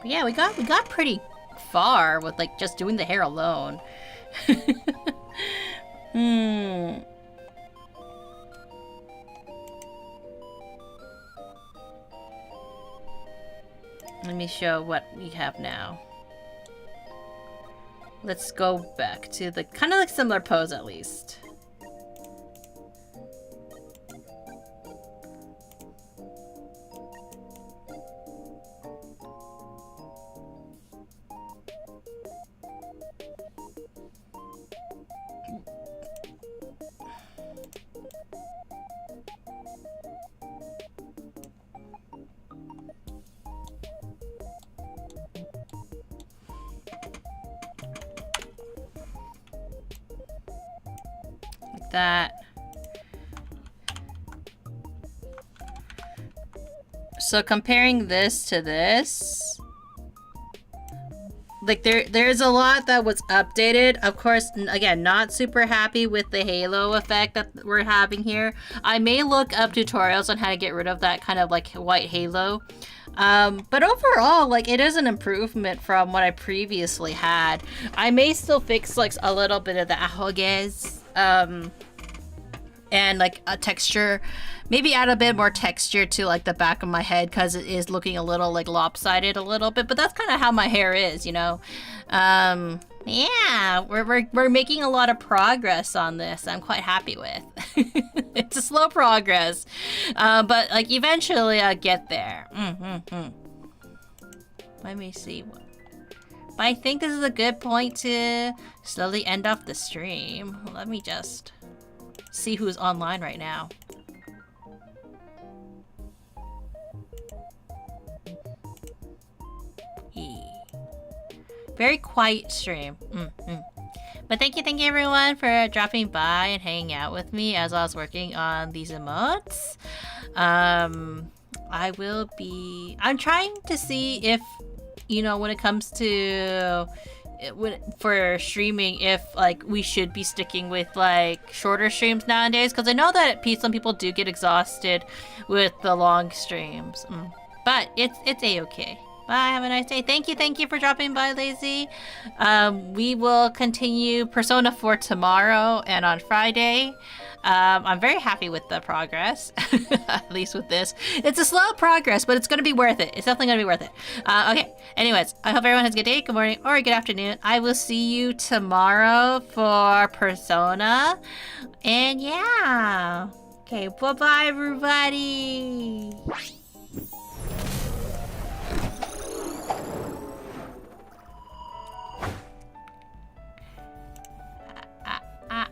Yeah, we got pretty far with like just doing the hair alone. Let me show what we have now. Let's go back to the kind of like similar pose at least. That. So comparing this to this, like there's a lot that was updated. Of course, again, not super happy with the halo effect that we're having here. I may look up tutorials on how to get rid of that kind of like white halo. But overall, like, it is an improvement from what I previously had. I may still fix like a little bit of the ahoges, and like a texture, maybe add a bit more texture to like the back of my head because it is looking a little like lopsided a little bit, but that's kind of how my hair is, you know. Yeah, we're making a lot of progress on this. I'm quite happy with. It's a slow progress, but like eventually I'll get there. Let me see. But I think this is a good point to slowly end off the stream. Let me just see who's online right now. Very quiet stream. But thank you everyone for dropping by and hanging out with me as I was working on these emotes. I'm trying to see if, you know, when it comes to for streaming if like we should be sticking with like shorter streams nowadays, because I know that some people do get exhausted with the long streams. But it's a-okay. Bye, have a nice day. Thank you for dropping by, Lazy. We will continue Persona 4 tomorrow and on Friday. I'm very happy with the progress, at least with this. It's a slow progress, but it's going to be worth it. It's definitely going to be worth it. Okay, anyways, I hope everyone has a good day, good morning, or good afternoon. I will see you tomorrow for Persona. And yeah. Okay, bye-bye, everybody. Ah.